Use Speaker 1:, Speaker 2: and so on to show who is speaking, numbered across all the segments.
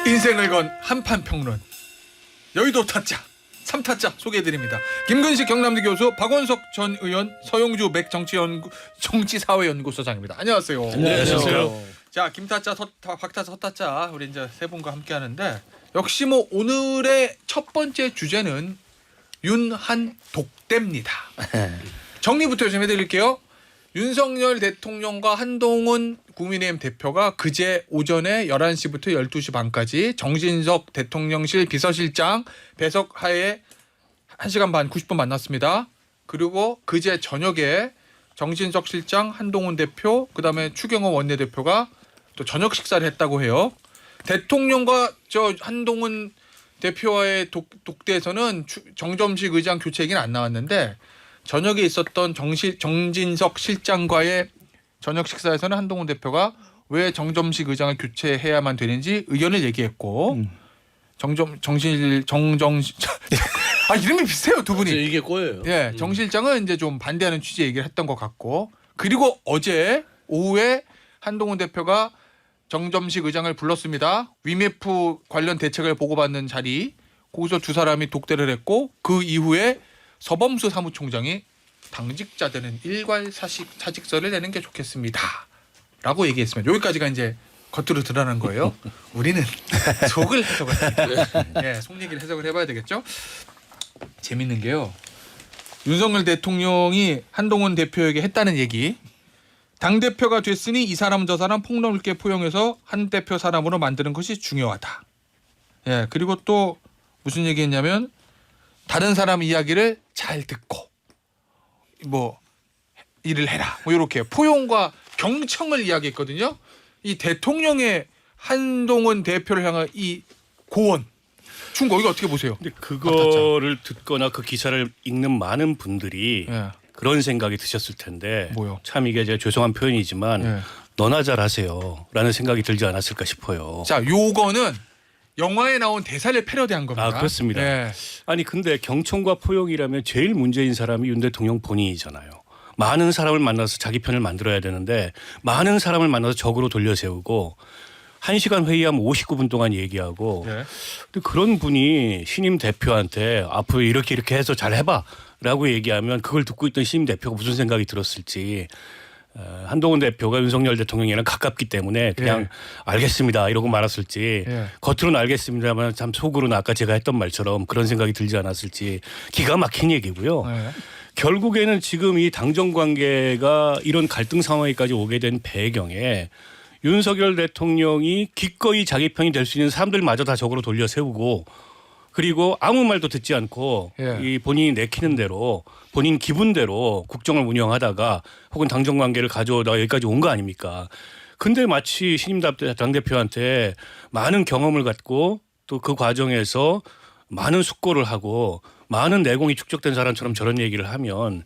Speaker 1: 인생을 건 한판 평론 여의도 타짜 3타짜 소개해드립니다. 김근식 경남대 교수, 박원석 전 의원, 서용주 정치사회연구소장입니다. 안녕하세요.
Speaker 2: 안녕하세요.
Speaker 1: 자, 김타짜, 박타짜, 서타짜 우리 이제 세 분과 함께 하는데 역시 뭐 오늘의 첫 번째 주제는 윤한 독대입니다. 정리부터 좀 해드릴게요. 윤석열 대통령과 한동훈 국민의힘 대표가 그제 오전에 11시부터 12시 반까지 정진석 대통령실 비서실장 배석하에 1시간 반 90분 만났습니다. 그리고 그제 저녁에 정진석 실장, 한동훈 대표, 그다음에 추경호 원내대표가 또 저녁 식사를 했다고 해요. 대통령과 저 한동훈 대표와의 독대에서는 정점식 의장 교체 얘기는 안 나왔는데 저녁에 있었던 정진석 실장과의 저녁 식사에서는 한동훈 대표가 왜 정점식 의장을 교체해야만 되는지 의견을 얘기했고 아 이름이 비슷해요 두 분이.
Speaker 2: 이게 꼬여요.
Speaker 1: 예, 정 실장은 이제 좀 반대하는 취지 얘기를 했던 것 같고 그리고 어제 오후에 한동훈 대표가 정점식 의장을 불렀습니다. 위메프 관련 대책을 보고받는 자리 거기서 두 사람이 독대를 했고 그 이후에 서범수 사무총장이 당직자들은 일괄 사직서를 내는 게 좋겠습니다. 라고 얘기했습니다. 여기까지가 이제 겉으로 드러난 거예요. 우리는 속을 해석을 네, 속 얘기를 해석을 해봐야 되겠죠. 재밌는 게요. 윤석열 대통령이 한동훈 대표에게 했다는 얘기. 당대표가 됐으니 이 사람 저 사람 폭넓게 포용해서 한 대표 사람으로 만드는 것이 중요하다. 예, 그리고 또 무슨 얘기했냐면 다른 사람 이야기를 잘 듣고 뭐 일을 해라. 뭐 이렇게 포용과 경청을 이야기했거든요. 이 대통령의 한동훈 대표를 향한 이 고언 충고 이거 어떻게 보세요?
Speaker 3: 근데 그거를 듣거나 그 기사를 읽는 많은 분들이
Speaker 1: 예.
Speaker 3: 그런 생각이 드셨을 텐데
Speaker 1: 뭐요?
Speaker 3: 참 이게 제가 죄송한 표현이지만
Speaker 1: 예.
Speaker 3: 너나 잘하세요라는 생각이 들지 않았을까 싶어요.
Speaker 1: 자, 요거는 영화에 나온 대사를 패러디한 겁니다.
Speaker 3: 아 그렇습니다.
Speaker 1: 예.
Speaker 3: 아니 근데 경청과 포용이라면 제일 문제인 사람이 윤 대통령 본인이잖아요. 많은 사람을 만나서 자기 편을 만들어야 되는데 많은 사람을 만나서 적으로 돌려세우고 1시간 회의하면 59분 동안 얘기하고
Speaker 1: 네.
Speaker 3: 근데 그런 분이 신임 대표한테 앞으로 이렇게 해서 잘 해봐라고 얘기하면 그걸 듣고 있던 신임 대표가 무슨 생각이 들었을지 한동훈 대표가 윤석열 대통령이랑 가깝기 때문에 그냥
Speaker 1: 예.
Speaker 3: 알겠습니다 이러고 말았을지
Speaker 1: 예.
Speaker 3: 겉으로는 알겠습니다만 참 속으로는 아까 제가 했던 말처럼 그런 생각이 들지 않았을지 기가 막힌 얘기고요.
Speaker 1: 예.
Speaker 3: 결국에는 지금 이 당정 관계가 이런 갈등 상황에까지 오게 된 배경에 윤석열 대통령이 기꺼이 자기 편이 될 수 있는 사람들마저 다 적으로 돌려 세우고 그리고 아무 말도 듣지 않고
Speaker 1: 예.
Speaker 3: 이 본인이 내키는 대로 본인 기분대로 국정을 운영하다가 혹은 당정 관계를 가져오다가 여기까지 온 거 아닙니까? 근데 마치 신임 당대표한테 많은 경험을 갖고 또 그 과정에서 많은 숙고를 하고 많은 내공이 축적된 사람처럼 저런 얘기를 하면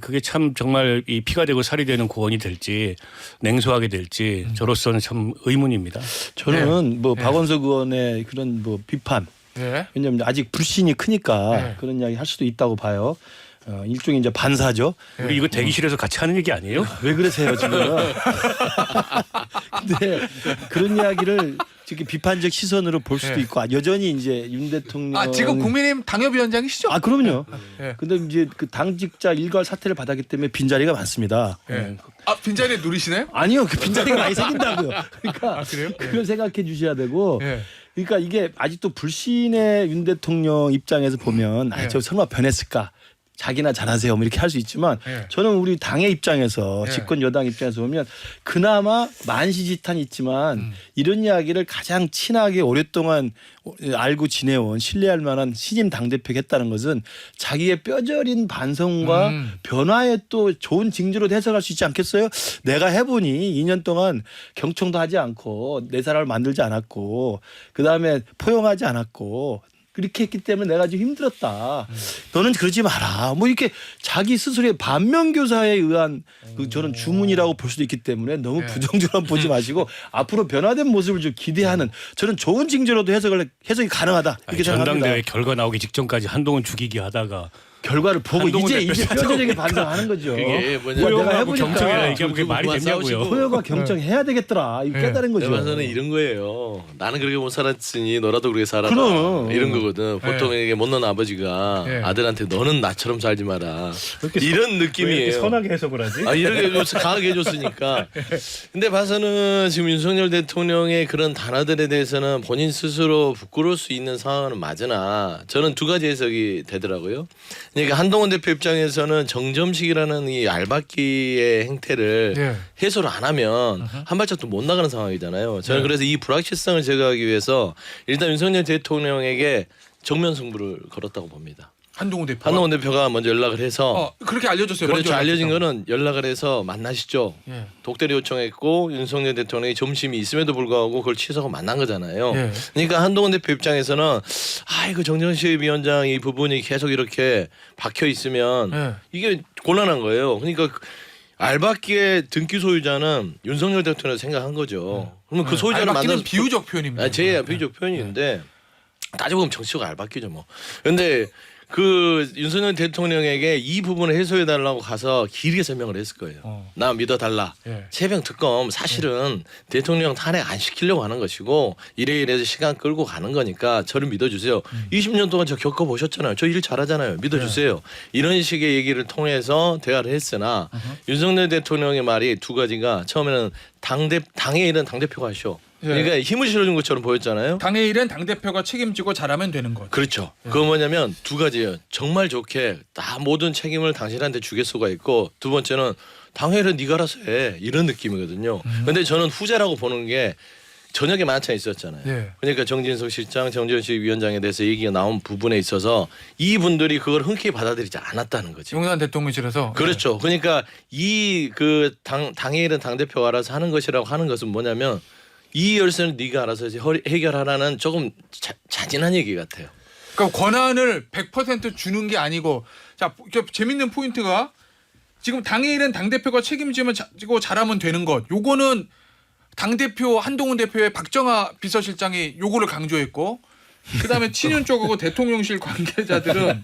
Speaker 3: 그게 참 정말 이 피가 되고 살이 되는 고언이 될지 냉소하게 될지 저로서는 참 의문입니다.
Speaker 2: 저는 뭐
Speaker 1: 네.
Speaker 2: 박원석 의원의 그런 뭐 비판
Speaker 1: 예.
Speaker 2: 왜냐하면 아직 불신이 크니까
Speaker 1: 네.
Speaker 2: 그런 이야기 할 수도 있다고 봐요. 일종의 이제 반사죠.
Speaker 3: 우리 이거 대기실에서 같이 하는 얘기 아니에요?
Speaker 2: 왜 그러세요 지금? 근데 그런 이야기를 지금 비판적 시선으로 볼 수도
Speaker 1: 네.
Speaker 2: 있고 여전히 이제 윤 대통령
Speaker 1: 아 지금 국민의힘 당협위원장이시죠?
Speaker 2: 아 그럼요.
Speaker 1: 예.
Speaker 2: 근데 이제 그 당직자 일괄 사퇴를 받았기 때문에 빈자리가 많습니다.
Speaker 1: 예. 아 빈자리 누리시나요?
Speaker 2: 아니요, 그 빈자리가 많이 생긴다고요. 그러니까
Speaker 1: 아, 그래요?
Speaker 2: 그걸 생각해 주셔야 되고.
Speaker 1: 예.
Speaker 2: 그러니까 이게 아직도 불신의 윤 대통령 입장에서 보면
Speaker 1: 예.
Speaker 2: 저 설마 변했을까? 자기나 잘하세요. 뭐 이렇게 할 수 있지만
Speaker 1: 예.
Speaker 2: 저는 우리 당의 입장에서
Speaker 1: 예.
Speaker 2: 집권 여당 입장에서 보면 그나마 만시지탄이 있지만 이런 이야기를 가장 친하게 오랫동안 알고 지내온 신뢰할 만한 신임 당대표가 했다는 것은 자기의 뼈저린 반성과 변화에 또 좋은 징조로 해석할 수 있지 않겠어요? 내가 해보니 2년 동안 경청도 하지 않고 내 사람을 만들지 않았고 그다음에 포용하지 않았고 그렇게 했기 때문에 내가 좀 힘들었다. 너는 그러지 마라. 뭐 이렇게 자기 스스로의 반면교사에 의한 그 저는 주문이라고 볼 수도 있기 때문에 너무
Speaker 1: 네.
Speaker 2: 부정적으로 보지 마시고 앞으로 변화된 모습을 좀 기대하는 저는 좋은 징조로도 해석이 가능하다. 이렇게
Speaker 3: 아니,
Speaker 2: 생각합니다.
Speaker 3: 전당대회 결과 나오기 직전까지 한동훈 죽이기 하다가
Speaker 2: 결과를 보고
Speaker 3: 한동훈
Speaker 2: 이제
Speaker 3: 대표
Speaker 2: 표현적인 반성하는 거죠.
Speaker 4: 그게 뭐냐
Speaker 2: 내가
Speaker 3: 포용하고
Speaker 2: 해보니까
Speaker 3: 경청해라 얘기하면 그게 말이 됐냐고요.
Speaker 2: 포용과 경청해야 되겠더라. 이거
Speaker 1: 네.
Speaker 2: 깨달은 거죠.
Speaker 4: 내가 봐서는 이런 거예요. 나는 그렇게 못 살았으니 너라도 그렇게 살아라.
Speaker 2: 그럼.
Speaker 4: 이런 거거든. 보통 이게 못난 아버지가
Speaker 1: 네.
Speaker 4: 아들한테 너는 나처럼 살지 마라. 이런 느낌이에요.
Speaker 3: 선하게 해석을 하지?
Speaker 4: 아 이렇게 강하게 해줬으니까. 근데 봐서는 지금 윤석열 대통령의 그런 단어들에 대해서는 본인 스스로 부끄러울 수 있는 상황은 맞으나 저는 두 가지 해석이 되더라고요. 그러니까 한동훈 대표 입장에서는 정점식이라는 이 알박기의 행태를
Speaker 1: 예.
Speaker 4: 해소를 안 하면 한 발짝도 못 나가는 상황이잖아요. 저는
Speaker 1: 네.
Speaker 4: 그래서 이 불확실성을 제거하기 위해서 일단 윤석열 대통령에게 정면 승부를 걸었다고 봅니다.
Speaker 1: 한동훈 대표.
Speaker 4: 한동훈 대표가 먼저 연락을 해서
Speaker 1: 그렇게 알려줬어요.
Speaker 4: 그렇죠.
Speaker 1: 먼저
Speaker 4: 알려진
Speaker 1: 연락했다고.
Speaker 4: 거는 연락을 해서 만나시죠.
Speaker 1: 예.
Speaker 4: 독대리 요청했고 윤석열 대통령이 점심이 있음에도 불구하고 그걸 취소하고 만난 거잖아요.
Speaker 1: 예.
Speaker 4: 그러니까 한동훈 대표 입장에서는 이거 정정식 위원장 이 부분이 계속 이렇게 박혀 있으면
Speaker 1: 예.
Speaker 4: 이게 곤란한 거예요. 그러니까 알박기의 등기 소유자는 윤석열 대통령 생각한 거죠. 그러면 그 소유자를
Speaker 1: 알박기는
Speaker 4: 만나서
Speaker 1: 비유적 표현입니다.
Speaker 4: 제 비유적 표현인데 따지고 보면 정치적 알박기죠 뭐. 근데 그 윤석열 대통령에게 이 부분을 해소해 달라고 가서 길게 설명을 했을 거예요. 나 믿어 달라.
Speaker 1: 예.
Speaker 4: 새벽 특검 사실은 대통령 탄핵 안 시키려고 하는 것이고 이래서 시간 끌고 가는 거니까 저를 믿어주세요. 20년 동안 저 겪어보셨잖아요. 저 일 잘하잖아요. 믿어주세요. 이런 식의 얘기를 통해서 대화를 했으나 윤석열 대통령의 말이 두 가지가 처음에는 당의 일은 당대표가 하셔.
Speaker 1: 예.
Speaker 4: 그러니까 힘을 실어준 것처럼 보였잖아요.
Speaker 1: 당의 일은 당 대표가 책임지고 잘하면 되는 거죠.
Speaker 4: 그렇죠. 그건 뭐냐면 두 가지예요. 정말 좋게 다 모든 책임을 당신한테 주겠소가 있고 두 번째는 당회를 네가 알아서 해 이런 느낌이거든요. 근데 저는 후자라고 보는 게 저녁에 만찬 있었잖아요.
Speaker 1: 예.
Speaker 4: 그러니까 정진석 실장, 정진식 위원장에 대해서 얘기가 나온 부분에 있어서 이분들이 그걸 흔쾌히 받아들이지 않았다는 거죠.
Speaker 1: 용산 대통령실에서
Speaker 4: 그렇죠. 그러니까 이 그 당의 일은 당 대표가 알아서 하는 것이라고 하는 것은 뭐냐면 이 열쇠는 네가 알아서 해결하라는 조금 자진한 얘기 같아요.
Speaker 1: 그러니까 권한을 100% 주는 게 아니고 자 재밌는 포인트가 지금 당의 일은 당 대표가 책임지면 잘하면 되는 것. 요거는 당 대표 한동훈 대표의 박정아 비서실장이 요거를 강조했고 그다음에 친윤 쪽하고 대통령실 관계자들은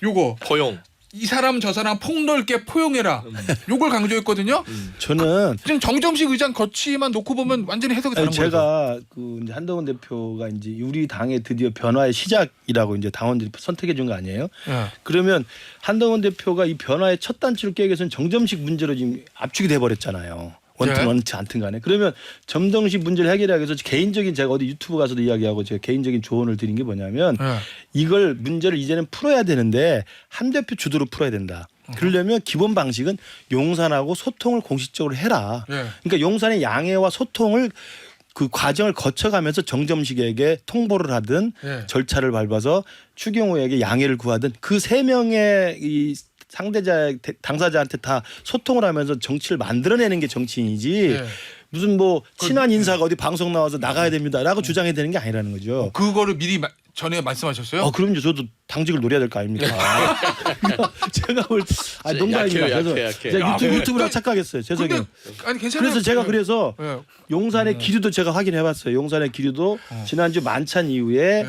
Speaker 1: 요거
Speaker 4: 포용.
Speaker 1: 이 사람 저 사람 폭넓게 포용해라. 요걸 강조했거든요.
Speaker 2: 저는
Speaker 1: 지금 정점식 의장 거치만 놓고 보면 완전히 해석이 다른 거죠.
Speaker 2: 제가 그 이제 한동훈 대표가 이제 우리 당의 드디어 변화의 시작이라고 이제 당원들이 선택해 준 거 아니에요?
Speaker 1: 예.
Speaker 2: 그러면 한동훈 대표가 이 변화의 첫 단추를 깨기 위해서는 정점식 문제로 지금 압축이 돼 버렸잖아요. 원튼
Speaker 1: 네.
Speaker 2: 원치 않든 간에. 그러면 정점식 문제를 해결하기 위해서 개인적인 제가 어디 유튜브 가서도 이야기하고 제가 개인적인 조언을 드린 게 뭐냐면
Speaker 1: 예.
Speaker 2: 이걸 문제를 이제는 풀어야 되는데 한 대표 주도로 풀어야 된다. 그러려면 기본 방식은 용산하고 소통을 공식적으로 해라.
Speaker 1: 예.
Speaker 2: 그러니까 용산의 양해와 소통을 그 과정을 거쳐가면서 정점식에게 통보를 하든
Speaker 1: 예.
Speaker 2: 절차를 밟아서 추경호에게 양해를 구하든 그 세 명의 이 상대자 당사자한테 다 소통을 하면서 정치를 만들어내는 게 정치인이지
Speaker 1: 예.
Speaker 2: 무슨 뭐 친한 인사가 어디 방송 나와서 나가야 됩니다라고 주장해야 되는 게 아니라는 거죠.
Speaker 1: 그거를 미리 전에 말씀하셨어요?
Speaker 2: 그럼요. 저도 당직을 노려야 될 거 아닙니까? 제가 볼 때 농담입니다. 그래서
Speaker 4: 약해.
Speaker 2: 제가 유튜브라 착각했어요. 죄송해요.
Speaker 1: 근데 아니 괜찮아요.
Speaker 2: 그래서 제가 그래서
Speaker 1: 예.
Speaker 2: 용산의 기류도 제가 확인해봤어요. 용산의 기류도 지난주 만찬 이후에
Speaker 1: 예.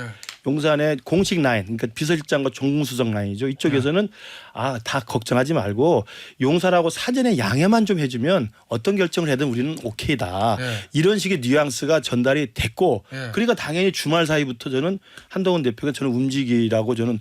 Speaker 2: 용산의 공식 라인, 그러니까 비서실장과 정무수석 라인이죠. 이쪽에서는 다 걱정하지 말고 용산하고 사전에 양해만 좀 해주면 어떤 결정을 해든 우리는 오케이다.
Speaker 1: 네.
Speaker 2: 이런 식의 뉘앙스가 전달이 됐고,
Speaker 1: 네.
Speaker 2: 그러니까 당연히 주말 사이부터 저는 한동훈 대표가 저는 움직이라고 저는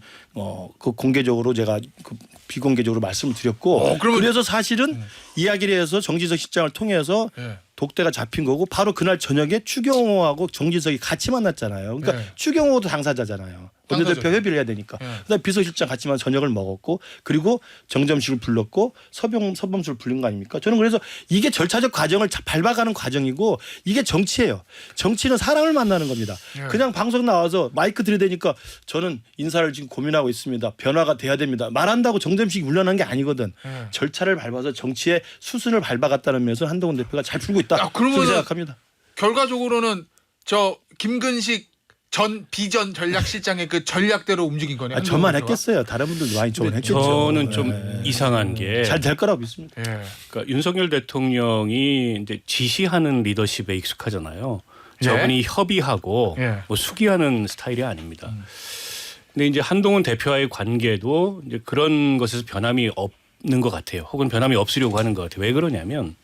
Speaker 2: 그 공개적으로 제가 그 비공개적으로 말씀을 드렸고,
Speaker 1: 그러면-
Speaker 2: 그래서 사실은 이야기를 해서 정진석 실장을 통해서
Speaker 1: 예.
Speaker 2: 독대가 잡힌 거고 바로 그날 저녁에 추경호하고 정진석이 같이 만났잖아요. 그러니까
Speaker 1: 네.
Speaker 2: 추경호도 당사자잖아요. 원내대표
Speaker 1: 당사자죠.
Speaker 2: 협의를 해야 되니까.
Speaker 1: 네.
Speaker 2: 그다음에 비서실장 같이만 저녁을 먹었고 그리고 정점식을 불렀고 서범수를 불린 거 아닙니까? 저는 그래서 이게 절차적 과정을 밟아가는 과정이고 이게 정치예요. 정치는 사람을 만나는 겁니다.
Speaker 1: 네.
Speaker 2: 그냥 방송 나와서 마이크 들이대니까 저는 인사를 지금 고민하고 있습니다. 변화가 돼야 됩니다. 말한다고 정점식이 물러난 게 아니거든.
Speaker 1: 네.
Speaker 2: 절차를 밟아서 정치의 수순을 밟아갔다는 면에서 한동훈 대표가 잘 풀고 있다.
Speaker 1: 그러면은
Speaker 2: 그렇게 생각합니다.
Speaker 1: 결과적으로는 저 김근식 전 비전 전략실장의 그 전략대로 움직인 거네요. 한동훈
Speaker 2: 저만
Speaker 1: 대표가.
Speaker 2: 했겠어요. 다른 분들도 많이 조언했겠죠.
Speaker 3: 저는 좀
Speaker 2: 네.
Speaker 3: 이상한 게
Speaker 2: 잘 될 거라고 믿습니다.
Speaker 1: 예.
Speaker 3: 그러니까 윤석열 대통령이 이제 지시하는 리더십에 익숙하잖아요.
Speaker 1: 네.
Speaker 3: 저분이 협의하고
Speaker 1: 네.
Speaker 3: 뭐 수기하는 스타일이 아닙니다. 근데 이제 한동훈 대표와의 관계도 이제 그런 것에서 변함이 없는 것 같아요. 혹은 변함이 없으려고 하는 것 같아요. 왜 그러냐면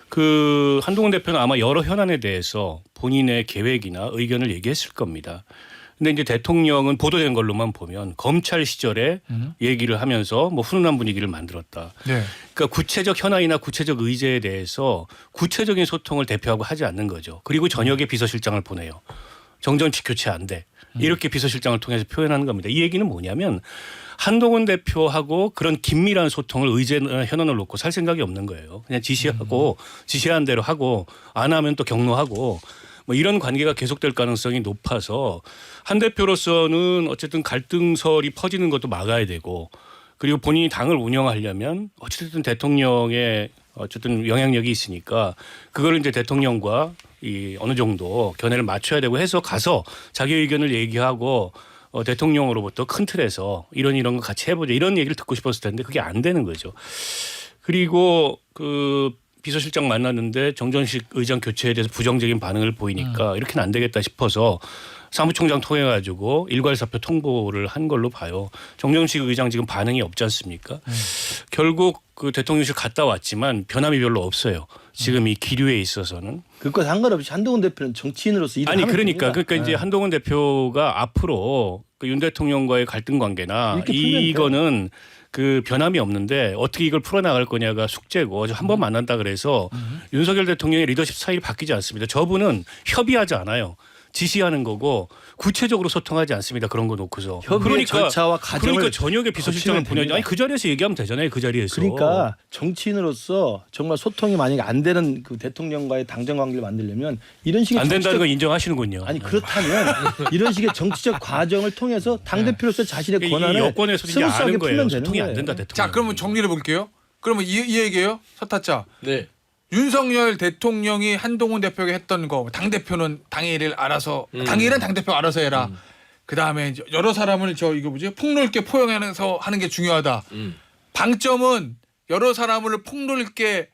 Speaker 3: 그 한동훈 대표는 아마 여러 현안에 대해서 본인의 계획이나 의견을 얘기했을 겁니다. 근데 이제 대통령은 보도된 걸로만 보면 검찰 시절에 얘기를 하면서 뭐 훈훈한 분위기를 만들었다.
Speaker 1: 네.
Speaker 3: 그러니까 구체적 현안이나 구체적 의제에 대해서 구체적인 소통을 대표하고 하지 않는 거죠. 그리고 저녁에 비서실장을 보내요. 정전직 교체 안 돼. 이렇게 비서실장을 통해서 표현하는 겁니다. 이 얘기는 뭐냐면 한동훈 대표하고 그런 긴밀한 소통을 의제나 현안을 놓고 살 생각이 없는 거예요. 그냥 지시하고 지시한 대로 하고 안 하면 또 경로하고 뭐 이런 관계가 계속될 가능성이 높아서 한 대표로서는 어쨌든 갈등설이 퍼지는 것도 막아야 되고 그리고 본인이 당을 운영하려면 어쨌든 대통령의 어쨌든 영향력이 있으니까 그걸 이제 대통령과 이 어느 정도 견해를 맞춰야 되고 해서 가서 자기 의견을 얘기하고 대통령으로부터 큰 틀에서 이런 거 같이 해보자 이런 얘기를 듣고 싶었을 텐데 그게 안 되는 거죠. 그리고 그 비서실장 만났는데 정전식 의장 교체에 대해서 부정적인 반응을 보이니까 이렇게는 안 되겠다 싶어서 사무총장 통해 가지고 일괄사표 통보를 한 걸로 봐요. 정전식 의장 지금 반응이 없지 않습니까? 결국 그 대통령실 갔다 왔지만 변함이 별로 없어요. 지금 이 기류에 있어서는.
Speaker 2: 그것과 상관없이 한동훈 대표는 정치인으로서 일을
Speaker 3: 아니
Speaker 2: 하면
Speaker 3: 그러니까
Speaker 2: 됩니다.
Speaker 3: 그러니까 이제 한동훈 대표가 앞으로 그 윤 대통령과의 갈등 관계나
Speaker 2: 이렇게 풀면
Speaker 3: 이거는 그 변함이 없는데 어떻게 이걸 풀어나갈 거냐가 숙제고 한 번 만난다 그래서 윤석열 대통령의 리더십 스타일이 바뀌지 않습니다. 저분은 협의하지 않아요. 지시하는 거고 구체적으로 소통하지 않습니다. 그런 거 놓고서.
Speaker 2: 협의의 절차와 과정을
Speaker 3: 그러니까 저녁에 비서실장을
Speaker 2: 거치면
Speaker 3: 보내죠.
Speaker 2: 됩니다.
Speaker 3: 아니 그 자리에서 얘기하면 되잖아요. 그 자리에서.
Speaker 2: 그러니까 정치인으로서 정말 소통이 만약에 안 되는 그 대통령과의 당정 관계를 만들려면 이런 식의
Speaker 3: 안 된다는
Speaker 2: 정치적-
Speaker 3: 거 인정하시는군요.
Speaker 2: 아니 그렇다면 이런 식의 정치적 과정을 통해서 당 대표로서 자신의
Speaker 3: 이
Speaker 2: 권한을
Speaker 3: 여권에서 이제
Speaker 2: 스무스하게
Speaker 3: 아는 거예요.
Speaker 2: 풀면 되는
Speaker 3: 소통이 안
Speaker 2: 거예요.
Speaker 3: 된다 대통령.
Speaker 1: 자, 그러면 정리해 볼게요. 그러면 이 얘기예요. 서타자.
Speaker 4: 네.
Speaker 1: 윤석열 대통령이 한동훈 대표에게 했던 거, 당 대표는 당의 일을 알아서, 당의 일은 당 대표 알아서 해라. 그 다음에 여러 사람을 이거 뭐지 폭넓게 포용해서 하는 게 중요하다. 방점은 여러 사람을 폭넓게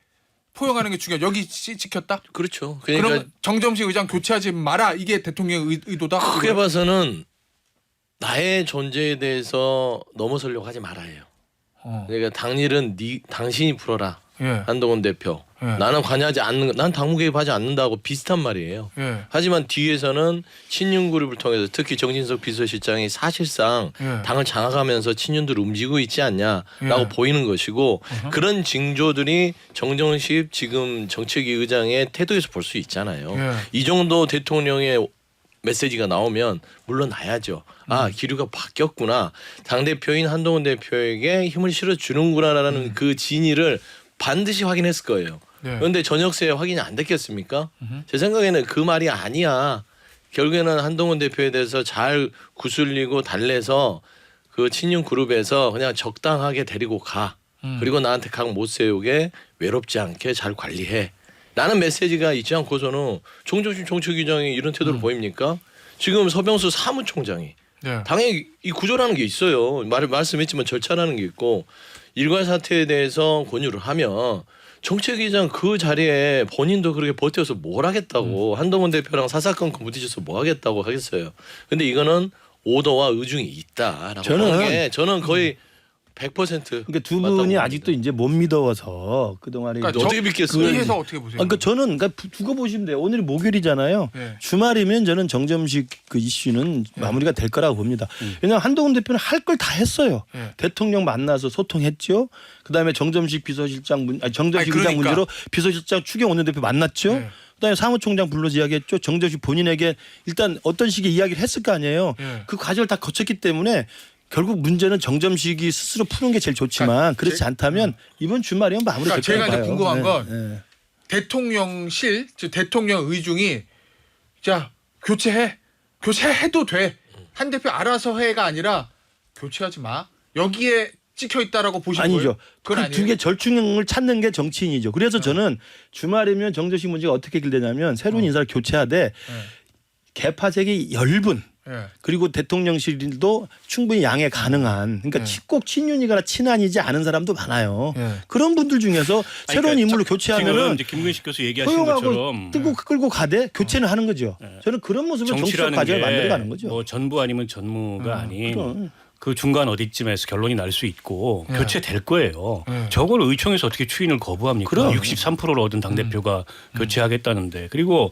Speaker 1: 포용하는 게 중요하다. 여기 찍혔다.
Speaker 4: 그렇죠. 그러니까
Speaker 1: 그러면 정점식 의장 교체하지 마라. 이게 대통령의 의도다.
Speaker 4: 크게 봐서는 나의 존재에 대해서 넘어서려고 하지 말아요. 그러니까 당일은 당신이 풀어라.
Speaker 1: 예.
Speaker 4: 한동훈 대표.
Speaker 1: 예.
Speaker 4: 나는 관여하지 않는 난 당무 개입하지 않는다고 비슷한 말이에요.
Speaker 1: 예.
Speaker 4: 하지만 뒤에서는 친윤 그룹을 통해서 특히 정진석 비서실장이 사실상
Speaker 1: 예.
Speaker 4: 당을 장악하면서 친윤들을 움직이고 있지 않냐라고
Speaker 1: 예.
Speaker 4: 보이는 것이고 그런 징조들이 정정식 지금 정책위 의장의 태도에서 볼 수 있잖아요.
Speaker 1: 예.
Speaker 4: 이 정도 대통령의 메시지가 나오면 물러나야죠. 아 기류가 바뀌었구나. 당대표인 한동훈 대표에게 힘을 실어주는구나라는 그 진위를 반드시 확인했을 거예요.
Speaker 1: 네.
Speaker 4: 그런데 저녁새에 확인이 안 됐겠습니까? 제 생각에는 그 말이 아니야. 결국에는 한동훈 대표에 대해서 잘 구슬리고 달래서 그 친윤 그룹에서 그냥 적당하게 데리고 가. 그리고 나한테 각 못 세우게 외롭지 않게 잘 관리해. 라는 메시지가 있지 않고서는 정정식 정책위장이 이런 태도를 보입니까? 지금 서병수 사무총장이
Speaker 1: 네.
Speaker 4: 당연히 이 구조라는 게 있어요. 말씀했지만 절차라는 게 있고 일괄 사퇴에 대해서 권유를 하면 정책위장 그 자리에 본인도 그렇게 버텨서 뭘 하겠다고 한동훈 대표랑 사사건건 부딪혀서 뭐 하겠다고 하겠어요. 근데 이거는 오더와 의중이 있다라고 하는 게 저는 거의 100%
Speaker 2: 그러니까 두
Speaker 4: 맞다고
Speaker 2: 분이
Speaker 4: 봅니다.
Speaker 2: 아직도 이제 못 믿어서 그동안에
Speaker 1: 그러니까
Speaker 2: 이제
Speaker 4: 어떻게 믿겠어요?
Speaker 1: 해서 어떻게 보세요?
Speaker 2: 그러니까 저는 그러니까 두고 보시면 돼요. 오늘이 목요일이잖아요.
Speaker 1: 네.
Speaker 2: 주말이면 저는 정점식 그 이슈는 마무리가 될 거라고 봅니다. 왜냐하면 한동훈 대표는 할 걸 다 했어요.
Speaker 1: 네.
Speaker 2: 대통령 만나서 소통했죠. 그다음에 정점식 비서실장 정점식
Speaker 1: 아니,
Speaker 2: 의장
Speaker 1: 그러니까.
Speaker 2: 문제로 비서실장 추경 원내대표 만났죠.
Speaker 1: 네.
Speaker 2: 그다음에 사무총장 불러서 이야기했죠. 정점식 본인에게 일단 어떤 식의 이야기를 했을 거 아니에요.
Speaker 1: 네.
Speaker 2: 그 과정을 다 거쳤기 때문에 결국 문제는 정점식이 스스로 푸는 게 제일 좋지만
Speaker 1: 그러니까
Speaker 2: 그렇지 않다면 이번 주말이면 마무리될
Speaker 1: 그러니까 제가
Speaker 2: 거라고
Speaker 1: 이제
Speaker 2: 봐요.
Speaker 1: 궁금한
Speaker 2: 네,
Speaker 1: 건
Speaker 2: 네.
Speaker 1: 대통령실, 즉 대통령 의중이 자 교체해도 돼. 한 대표 알아서 해가 아니라 교체하지 마. 여기에 찍혀 있다라고 보시는 거예요?
Speaker 2: 아니죠.
Speaker 1: 그건
Speaker 2: 그
Speaker 1: 아니에요.
Speaker 2: 두 개 절충을 찾는 게 정치인이죠. 그래서 저는 주말이면 정점식 문제가 어떻게 길되냐면 새로운 인사를 교체하되 개파색이 10분
Speaker 1: 예.
Speaker 2: 그리고 대통령실도 충분히 양해 가능한 그러니까
Speaker 1: 네.
Speaker 2: 꼭 친윤이거나 친한이지 않은 사람도 많아요.
Speaker 1: 예.
Speaker 2: 그런 분들 중에서 새로운 인물로
Speaker 3: 지금
Speaker 2: 교체하면은
Speaker 3: 이제 김근식 교수 얘기하신
Speaker 2: 허용하고
Speaker 3: 것처럼
Speaker 2: 끌고 가되 교체는 하는 거죠. 저는 그런 모습을 정치적
Speaker 3: 정치라는
Speaker 2: 과정을
Speaker 3: 게
Speaker 2: 만들어가는 거죠.
Speaker 3: 뭐 전부 아니면 전무가 아닌
Speaker 2: 그럼.
Speaker 3: 그 중간 어디쯤에서 결론이 날 수 있고
Speaker 1: 예.
Speaker 3: 교체될 거예요.
Speaker 1: 예.
Speaker 3: 저걸 의총에서 어떻게 추인을 거부합니까?
Speaker 2: 그럼.
Speaker 3: 63%를 얻은 당대표가 교체하겠다는데. 그리고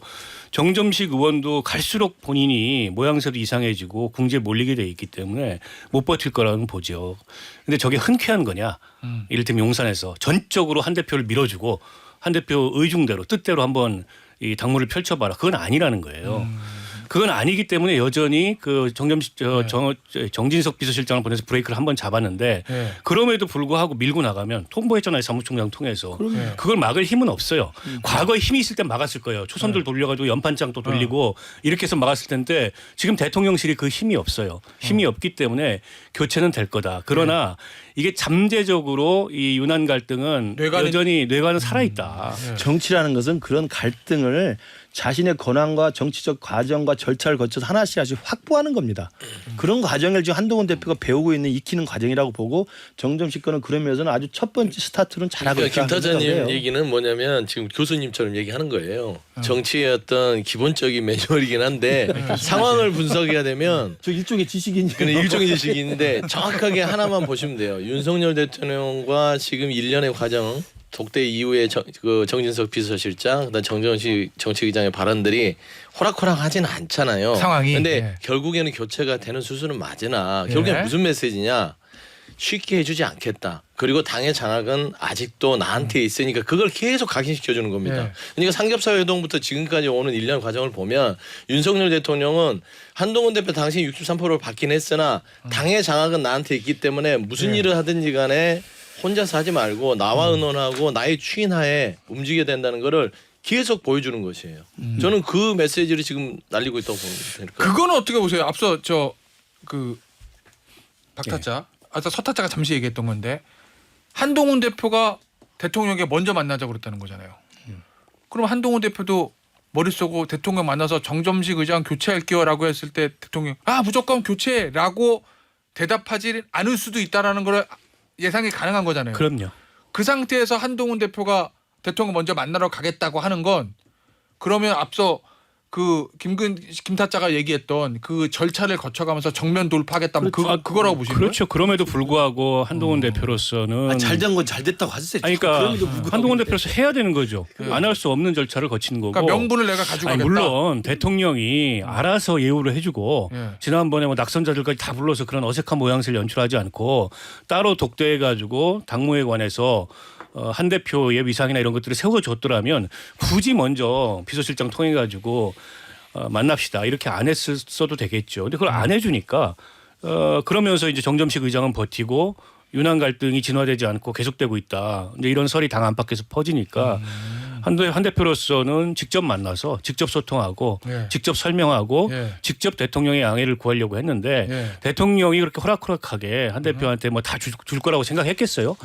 Speaker 3: 정점식 의원도 갈수록 본인이 모양새도 이상해지고 궁지에 몰리게 돼 있기 때문에 못 버틸 거라는 보죠. 근데 저게 흔쾌한 거냐? 이를테면 용산에서 전적으로 한 대표를 밀어주고 한 대표 의중대로 뜻대로 한번 이 당무를 펼쳐봐라. 그건 아니라는 거예요. 그건 아니기 때문에 여전히 그 정진석 비서실장을 보내서 브레이크를 한번 잡았는데
Speaker 1: 네.
Speaker 3: 그럼에도 불구하고 밀고 나가면 통보했잖아요. 사무총장 통해서.
Speaker 1: 네.
Speaker 3: 그걸 막을 힘은 없어요. 과거에 힘이 있을 땐 막았을 거예요. 초선들 돌려가지고 연판장 또 돌리고 이렇게 해서 막았을 텐데 지금 대통령실이 그 힘이 없어요. 힘이 없기 때문에 교체는 될 거다. 그러나 이게 잠재적으로 이 유난 갈등은 여전히 뇌관은 살아있다.
Speaker 2: 정치라는 것은 그런 갈등을 자신의 권한과 정치적 과정과 절차를 거쳐서 하나씩 확보하는 겁니다. 그런 과정을 지금 한동훈 대표가 배우고 있는 익히는 과정이라고 보고 정점식 거는 그런 면에서는 아주 첫 번째 스타트는 잘하고
Speaker 4: 그러니까
Speaker 2: 있다.
Speaker 4: 김 타자님
Speaker 2: 생각해요.
Speaker 4: 얘기는 뭐냐면 지금 교수님처럼 얘기하는 거예요. 정치의 어떤 기본적인 매뉴얼이긴 한데 상황을 분석해야 되면
Speaker 2: 저 일종의 지식인이에요.
Speaker 4: 그는 일종의 지식인데 정확하게 하나만 보시면 돼요. 윤석열 대통령과 지금 일련의 과정 독대 이후에 정진석 비서실장, 그다음 정정식 정책위장의 발언들이 호락호락하지는 않잖아요.
Speaker 1: 상황이.
Speaker 4: 근데
Speaker 1: 예.
Speaker 4: 결국에는 교체가 되는 수순은 맞으나
Speaker 1: 예.
Speaker 4: 결국에 무슨 메시지냐? 쉽게 해주지 않겠다. 그리고 당의 장악은 아직도 나한테 있으니까 그걸 계속 각인시켜주는 겁니다.
Speaker 1: 예.
Speaker 4: 그러니까 삼겹살 회동부터 지금까지 오는 일련 과정을 보면 윤석열 대통령은 한동훈 대표 당시 63%를 받긴 했으나 당의 장악은 나한테 있기 때문에 무슨
Speaker 1: 예.
Speaker 4: 일을 하든지 간에 혼자서 하지 말고 나와 의논하고 나의 추인하에 움직여야 된다는 거를 계속 보여주는 것이에요. 저는 그 메시지를 지금 날리고 있다고 봅니다.
Speaker 1: 그거는 어떻게 보세요? 앞서 그 박타자, 아까 서타자가 잠시 얘기했던 건데 한동훈 대표가 대통령에게 먼저 만나자고 그랬다는 거잖아요. 그럼 한동훈 대표도 머릿속으로 대통령 만나서 정점식 의장 교체할게요라고 했을 때 대통령 무조건 교체라고 대답하지 않을 수도 있다라는 걸 예상이 가능한 거잖아요.
Speaker 3: 그럼요.
Speaker 1: 그 상태에서 한동훈 대표가 대통령 먼저 만나러 가겠다고 하는 건 그러면 앞서 그 김타짜가 얘기했던 그 절차를 거쳐가면서 정면 돌파하겠다면 그거라고 보시는
Speaker 3: 그렇죠. 그럼에도 불구하고 한동훈 대표로서는
Speaker 2: 잘된 건 잘 됐다고 하셨어요.
Speaker 3: 아니, 그러니까
Speaker 2: 그럼에도 불구하고
Speaker 3: 한동훈 대표로서 해야 되는 거죠. 안 할 수 없는 절차를 거치는 거고.
Speaker 1: 그러니까 명분을 내가 가지고
Speaker 3: 아니,
Speaker 1: 가겠다.
Speaker 3: 물론 대통령이 알아서 예우를 해주고
Speaker 1: 예.
Speaker 3: 지난번에 뭐 낙선자들까지 다 불러서 그런 어색한 모양새를 연출하지 않고 따로 독대해가지고 당무에 관해서 한 대표의 위상이나 이런 것들을 세워줬더라면 굳이 먼저 비서실장 통해 가지고 만납시다 이렇게 안 했어도 되겠죠. 근데 그걸 안 해주니까 그러면서 이제 정점식 의장은 버티고 유난 갈등이 진화되지 않고 계속되고 있다. 이제 이런 설이 당 안팎에서 퍼지니까 한 대표로서는 직접 만나서 직접 소통하고
Speaker 1: 예.
Speaker 3: 직접 설명하고
Speaker 1: 예.
Speaker 3: 직접 대통령의 양해를 구하려고 했는데
Speaker 1: 예.
Speaker 3: 대통령이 그렇게 호락호락하게 한 대표한테 뭐 다 줄 거라고 생각했겠어요?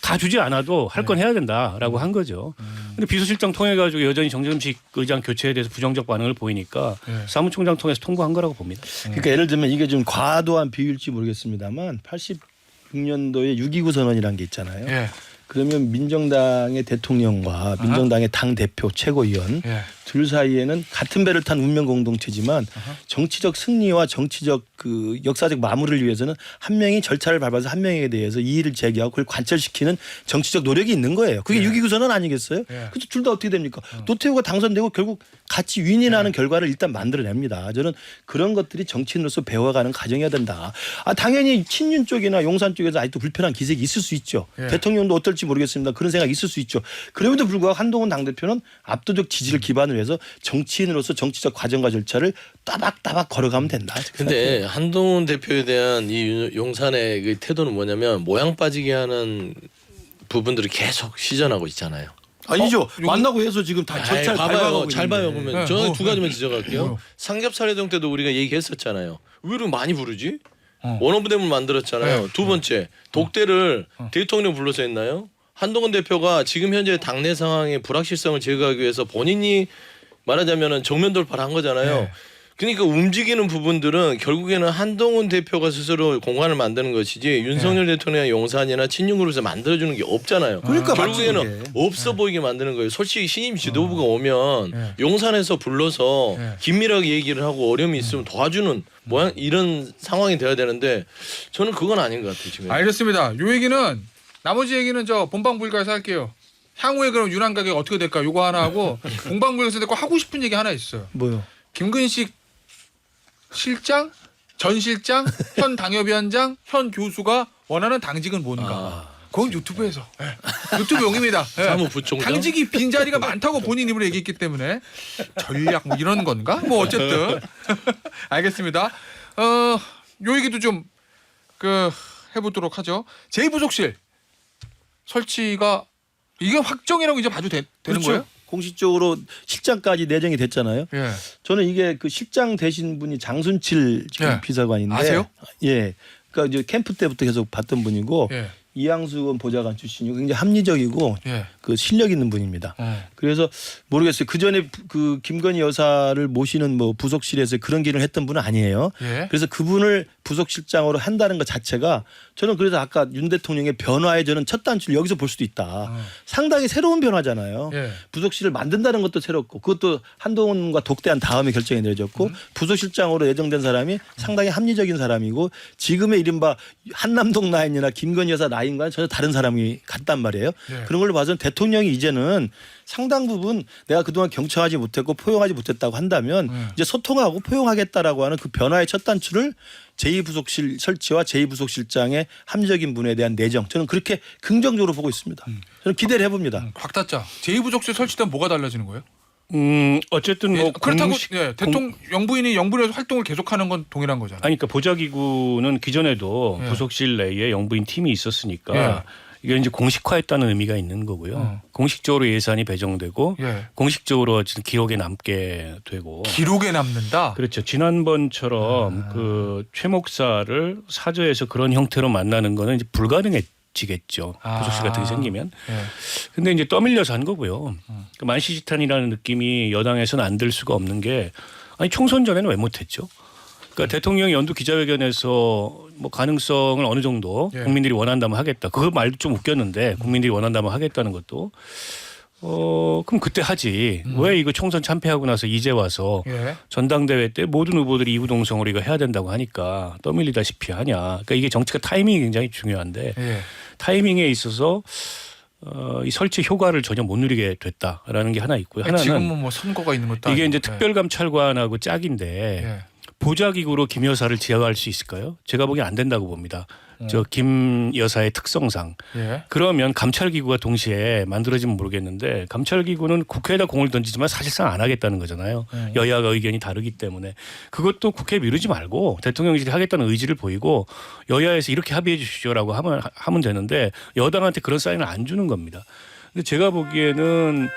Speaker 3: 다 주지 않아도 할 건 해야 된다라고 한 거죠. 근데 비서실장 통해 가지고 여전히 정점식 의장 교체에 대해서 부정적 반응을 보이니까
Speaker 1: 예.
Speaker 3: 사무총장 통해서 통보한 거라고 봅니다.
Speaker 2: 그러니까 예를 들면 이게 좀 과도한 비유일지 모르겠습니다만 86년도에 6.29 선언이라는 게 있잖아요.
Speaker 1: 예.
Speaker 2: 그러면 민정당의 대통령과 민정당의 당 대표 최고위원
Speaker 1: 예.
Speaker 2: 둘 사이에는 같은 배를 탄 운명 공동체지만 정치적 승리와 정치적 그 역사적 마무리를 위해서는 한 명이 절차를 밟아서 한 명에 대해서 이의를 제기하고 그걸 관철시키는 정치적 노력이 있는 거예요. 그게 6.29 선언 아니겠어요?
Speaker 1: 예.
Speaker 2: 그래서 둘 다 어떻게 됩니까? 노태우가 당선되고 결국 같이 윈윈하는 결과를 일단 만들어냅니다. 저는 그런 것들이 정치인으로서 배워가는 과정이어야 된다. 당연히 친윤 쪽이나 용산 쪽에서 아직도 불편한 기색이 있을 수 있죠.
Speaker 1: 예.
Speaker 2: 대통령도 어떨지 모르겠습니다. 그런 생각이 있을 수 있죠. 그럼에도 불구하고 한동훈 당대표는 압도적 지지를 기반으로 해서 정치인으로서 정치적 과정과 절차를 따박따박 걸어가면 된다.
Speaker 4: 근데 한동훈 대표에 대한 이 용산의 그 태도는 뭐냐면 모양 빠지게 하는 부분들이 계속 시전하고 있잖아요.
Speaker 2: 아니죠. 만나고 해서 지금 다
Speaker 4: 아이,
Speaker 2: 절차를
Speaker 4: 봐봐요.
Speaker 2: 밟아가고
Speaker 4: 잘
Speaker 2: 있는데.
Speaker 4: 봐요. 보면
Speaker 1: 네,
Speaker 4: 저는
Speaker 1: 뭐,
Speaker 4: 두 가지만 지적할게요.
Speaker 1: 뭐요?
Speaker 4: 삼겹살 회동 때도 우리가 얘기했었잖아요. 왜 이렇게 많이 부르지?
Speaker 1: 어.
Speaker 4: 원어부대문 만들었잖아요.
Speaker 1: 네.
Speaker 4: 두 번째 독대를 대통령 불러서 했나요? 한동훈 대표가 지금 현재 당내 상황의 불확실성을 제거하기 위해서 본인이 말하자면은 정면 돌파를 한 거잖아요.
Speaker 1: 네.
Speaker 4: 그러니까 움직이는 부분들은 결국에는 한동훈 대표가 스스로 공간을 만드는 것이지 윤석열 대통령의 용산이나 친윤그룹에서 만들어주는 게 없잖아요.
Speaker 2: 그러니까
Speaker 4: 결국에는
Speaker 2: 맞지,
Speaker 4: 없어 보이게 만드는 거예요. 솔직히 신임 지도부가 오면
Speaker 1: 네.
Speaker 4: 용산에서 불러서
Speaker 1: 네.
Speaker 4: 긴밀하게 얘기를 하고 어려움이 있으면 도와주는 모양 이런 상황이 돼야 되는데 저는 그건 아닌 것 같아요. 지금.
Speaker 1: 알겠습니다. 요 얘기는 나머지 얘기는 저 본방불가에서 할게요. 향후에 그럼 윤한 가격 어떻게 될까? 요거 하나 하고 본방불가에서 꼭 하고 싶은 얘기 하나 있어요.
Speaker 2: 뭐요?
Speaker 1: 김근식 실장, 전 실장, 현 당협위원장, 현 교수가 원하는 당직은 뭔가. 그건 유튜브에서 유튜브용입니다.
Speaker 4: 사무부총장?
Speaker 1: 당직이 빈자리가 많다고 본인 입으로 얘기했기 때문에 전략 뭐 이런 건가? 뭐 어쨌든 알겠습니다. 요 얘기도 좀 해보도록 하죠. 제2부속실 설치가 이게 확정이라고 이제 봐도 되는
Speaker 2: 그렇죠.
Speaker 1: 거예요?
Speaker 2: 공식적으로 실장까지 내정이 됐잖아요.
Speaker 1: 예.
Speaker 2: 저는 이게 그 실장 되신 분이 장순칠 지금
Speaker 1: 예.
Speaker 2: 비서관인데
Speaker 1: 아세요?
Speaker 2: 예. 그러니까 이제 캠프 때부터 계속 봤던 분이고
Speaker 1: 예.
Speaker 2: 이양수 의원 보좌관 출신이고 굉장히 합리적이고
Speaker 1: 예.
Speaker 2: 그 실력 있는 분입니다. 그래서 모르겠어요. 그 전에 그 김건희 여사를 모시는 뭐 부속실에서 그런 길을 했던 분은 아니에요.
Speaker 1: 예.
Speaker 2: 그래서 그분을 부속실장으로 한다는 것 자체가 저는 그래서 아까 윤 대통령의 변화에 저는 첫 단추를 여기서 볼 수도 있다. 상당히 새로운 변화잖아요.
Speaker 1: 예.
Speaker 2: 부속실을 만든다는 것도 새롭고 그것도 한동훈과 독대한 다음에 결정이 내려졌고 부속실장으로 예정된 사람이 상당히 합리적인 사람이고 지금의 이른바 한남동 라인이나 김건희 여사 라인과는 전혀 다른 사람이 같단 말이에요.
Speaker 1: 예.
Speaker 2: 그런 걸로 봐서는 대통령이 이제는 상당 부분 내가 그동안 경청하지 못했고 포용하지 못했다고 한다면 이제 소통하고 포용하겠다라고 하는 그 변화의 첫 단추를 제2부속실 설치와 제2부속실장의 합리적인 분에 대한 내정 저는 그렇게 긍정적으로 보고 있습니다. 저는 기대를 해봅니다.
Speaker 1: 곽다짜 제2부속실 설치되면 뭐가 달라지는 거예요?
Speaker 3: 어쨌든 뭐
Speaker 1: 그렇다고
Speaker 3: 공식
Speaker 1: 대통령 영부인이 영부인에서 활동을 계속하는 건 동일한 거잖아요.
Speaker 3: 아니 그러니까 보좌기구는 기존에도
Speaker 1: 예.
Speaker 3: 부속실 내에 영부인 팀이 있었으니까
Speaker 1: 예.
Speaker 3: 이게 이제 공식화했다는 의미가 있는 거고요. 공식적으로 예산이 배정되고
Speaker 1: 예.
Speaker 3: 공식적으로 지금 기록에 남게 되고.
Speaker 1: 기록에 남는다.
Speaker 3: 그렇죠. 지난번처럼 그 최 목사를 사저에서 그런 형태로 만나는 거는 이제 불가능해지겠죠. 부속실 같은 게 생기면.
Speaker 1: 예.
Speaker 3: 근데 이제 떠밀려서 한 거고요. 그 만시지탄이라는 느낌이 여당에서는 안 들 수가 없는 게 아니 총선 전에는 왜 못했죠? 그러니까 대통령이 연두 기자회견에서 뭐 가능성을 어느 정도
Speaker 1: 예.
Speaker 3: 국민들이 원한다면 하겠다. 그거 말도 좀 웃겼는데 국민들이 원한다면 하겠다는 것도 그럼 그때 하지. 왜 이거 총선 참패하고 나서 이제 와서
Speaker 1: 예.
Speaker 3: 전당대회 때 모든 후보들이 이구동성으로 이거 해야 된다고 하니까 떠밀리다시피 하냐. 그러니까 이게 정치가 타이밍이 굉장히 중요한데
Speaker 1: 예.
Speaker 3: 타이밍에 있어서 이 설치 효과를 전혀 못 누리게 됐다라는 게 하나 있고요. 하나는
Speaker 1: 지금은 뭐 선거가 있는 것도
Speaker 3: 이게
Speaker 1: 아니고.
Speaker 3: 이제 특별감찰관하고 짝인데
Speaker 1: 예.
Speaker 3: 보좌기구로 김 여사를 지휘할 수 있을까요? 제가 보기엔 안 된다고 봅니다. 저 김 여사의 특성상.
Speaker 1: 예.
Speaker 3: 그러면 감찰기구가 동시에 만들어지면 모르겠는데 감찰기구는 국회에다 공을 던지지만 사실상 안 하겠다는 거잖아요. 여야가 의견이 다르기 때문에. 그것도 국회에 미루지 말고 대통령실이 하겠다는 의지를 보이고 여야에서 이렇게 합의해 주시오라고 하면 되는데 여당한테 그런 사인을 안 주는 겁니다. 근데 제가 보기에는